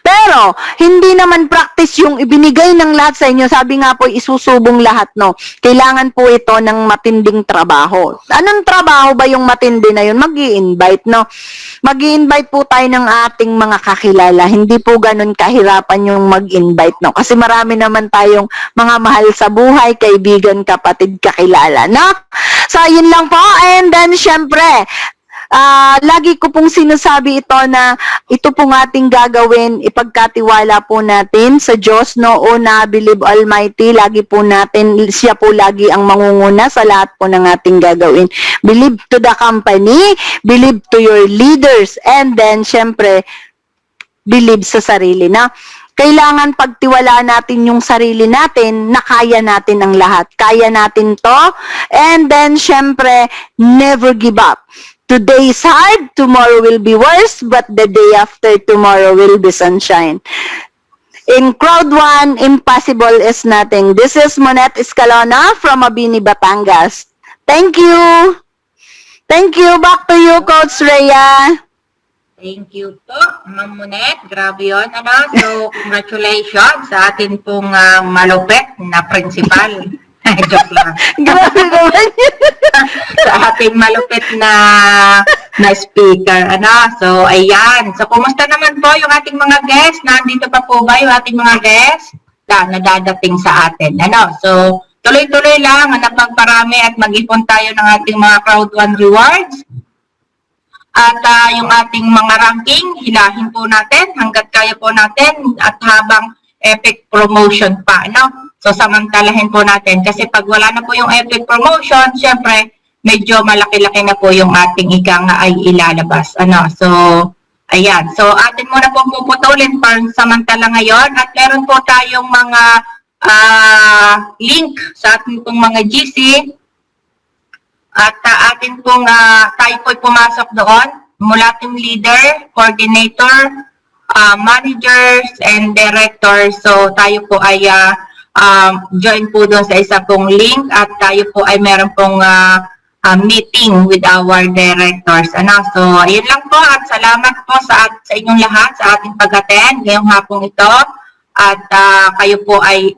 Pero, hindi naman practice yung ibinigay ng lahat sa inyo. Sabi nga po, isusubong lahat, no? Kailangan po ito ng matinding trabaho. Anong trabaho ba yung matindi na yun? Mag-i-invite, no? Mag-i-invite po tayo ng ating mga kakilala. Hindi po ganun kahirapan yung mag-invite, no? Kasi marami naman tayong mga mahal sa buhay, kaibigan, kapatid, kakilala, no? So, yun lang po. And then, syempre, lagi ko pong sinasabi ito na ito pong ating gagawin, ipagkatiwala po natin sa Diyos, no? Una, believe Almighty, lagi po natin, siya po lagi ang mangunguna sa lahat po ng ating gagawin. Believe to the company, believe to your leaders, and then, syempre, believe sa sarili na. Kailangan pagtiwalaan natin yung sarili natin na kaya natin ang lahat. Kaya natin to. And then, syempre, never give up. Today is hard, tomorrow will be worse, but the day after tomorrow will be sunshine. In Crowd 1, impossible is nothing. This is Monette Escalona from Mabini, Batangas. Thank you. Thank you. Back to you, Coach Rhea. Thank you po, Ma'am Monette. Grabe yun. So, congratulations sa atin pong malupit na principal. Joke lang. Grabe naman yun. Sa ating malupit na speaker. So, ayan. So, kumusta naman po yung ating mga guests? Nandito pa po ba yung ating mga guests? Nadadating sa atin. So, tuloy-tuloy lang na pagparami at mag-ipon tayo ng ating mga Crowd 1 rewards. At yung ating mga ranking, hilahin po natin hanggat kaya po natin at habang epic promotion pa. So, samantalahin po natin. Kasi pag wala na po yung epic promotion, syempre, medyo malaki-laki na po yung ating ika nga ay ilalabas. So, ayan. So, atin muna po puputulin samantala ngayon. At meron po tayong mga link sa ating pong mga GC. At atin pong tayo po'y pumasok doon mula team leader, coordinator, managers, and directors. So, tayo po ay join po doon sa isa pong link at tayo po ay meron pong meeting with our directors. So, ayun lang po at salamat po sa inyong lahat sa ating pag-attend ngayong hapong ito. At kayo po ay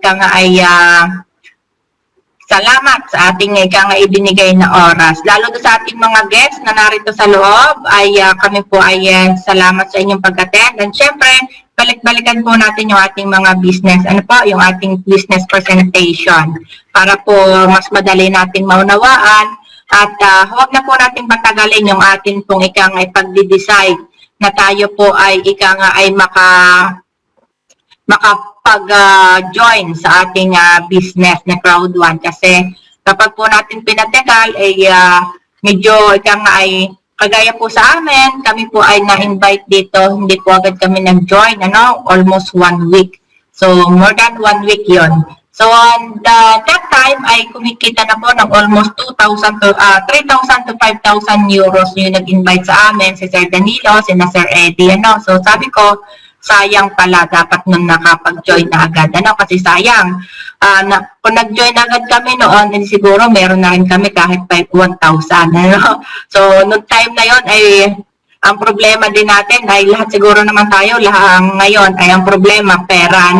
salamat sa ating ibinigay na oras. Lalo do sa ating mga guests na narito sa loob, ay kami po ay salamat sa inyong pag-attend. And syempre, balik-balikan po natin yung ating mga business, yung ating business presentation para po mas madali natin maunawaan at huwag na po natin patagalin yung ating pong pag-decide na tayo po ay makapag-join sa ating business na Crowd 1 kasi kapag po natin pinatagal ay medyo ay kagaya po sa amin, kami po ay na-invite dito, hindi po agad kami nag-join, almost 1 week. So, more than 1 week yon. So, on that time ay kumikita na po ng almost 3,000 to 5,000 euros yung nag-invite sa amin, si Sir Danilo, si Sir Eddie, So, sabi ko, sayang pala, dapat nun nakapag-join na agad, kasi sayang. Kung nag-join agad kami noon, siguro meron na rin kami kahit 1,000, So, noong time na yon ay ang problema din natin ay lahat siguro naman tayo, ngayon ay ang problema, pera,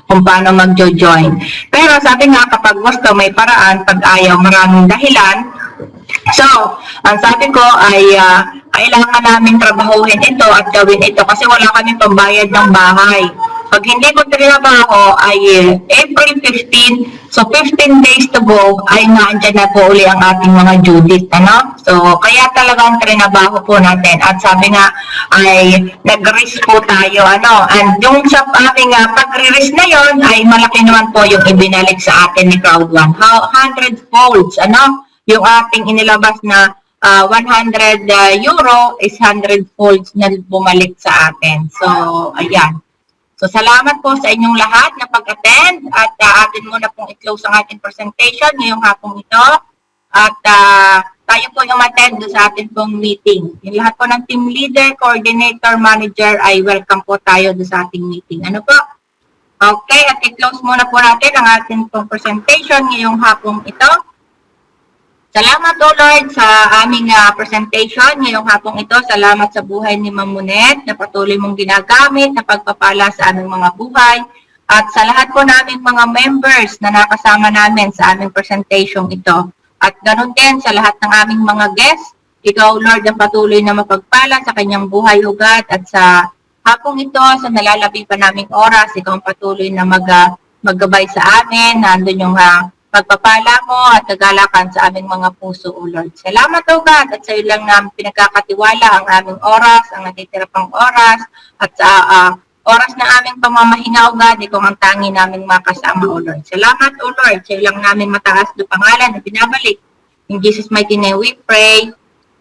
kung paano mag-join. Pero sabi nga, kapag gusto, may paraan, pag ayaw, maraming dahilan. So, ang sabi ko ay kailangan namin trabahuhin ito at gawin ito kasi wala kami pambayad ng bahay. Pag hindi ko trinabaho ay April 15, so 15 days to go ay naandyan na po uli ang ating mga due date, So, kaya talagang trinabaho po natin at sabi nga ay nag-risk po tayo, And yung sa aming pag-risk na yon ay malaki naman po yung ibinalik sa atin ni Crowd 1. 100 folds, yung ating inilabas na 100 euro is 100 folds na bumalik sa atin. So, ayan. So, salamat po sa inyong lahat na pag-attend at atin muna pong i-close ang ating presentation ngayong hapong ito. At tayo po yung attend sa ating pong meeting. Yung lahat po ng team leader, coordinator, manager ay welcome po tayo sa ating meeting. Ano po? Okay, at i-close muna po natin ang ating pong presentation ngayong hapong ito. Salamat o Lord sa aming presentation ngayong hapong ito. Salamat sa buhay ni Ma'am Monet na patuloy mong ginagamit na pagpapala sa aming mga buhay. At sa lahat po naming mga members na nakasama namin sa aming presentation ito. At ganun din sa lahat ng aming mga guests. Ikaw Lord ang patuloy na mapagpala sa kanyang buhay ugat. At sa hapong ito, sa nalalabi pa naming oras, ikaw ang patuloy na maggabay sa amin. Nandun yung pagpapala mo at kagalakan sa aming mga puso, O Lord. Salamat, O God, at sa iyo lang namin pinagkakatiwala ang aming oras, ang natitira pang oras, at sa oras na aming pamamahinga, O God, ikaw ang tangi naming makasama, O Lord. Salamat, O Lord, sa iyo lang namin mataas na pangalan na binabalik. In Jesus' mighty name we pray.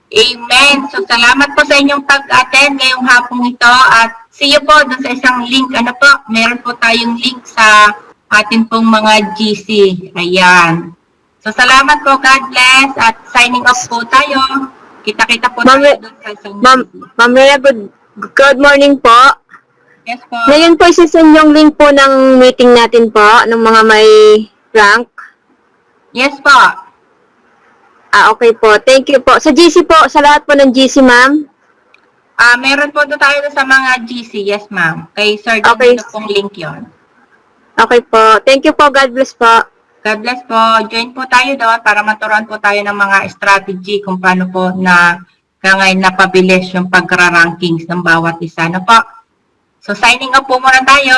Amen. So, salamat po sa inyong pag-attend ngayong hapong ito at see you po dun sa isang link. Meron po tayong link sa atin pong mga GC. Ayan. So, salamat po. God bless. At signing off po tayo. Kita-kita po tayo doon sa isang GC. Ma'am Rhea, good morning po. Yes po. Ngayon po, isasend yung link po ng meeting natin po, ng mga may rank. Yes po. Okay po. Thank you po. Sa GC po, sa lahat po ng GC, ma'am. Meron po doon tayo sa mga GC. Yes, ma'am. Kay Sir Okay. Dito pong link yon. Okay po. Thank you po. God bless po. God bless po. Join po tayo doon para maturuan po tayo ng mga strategy kung paano po na ngayon napabilis yung pagka-rankings ng bawat isa. Po? So, signing up po muna tayo.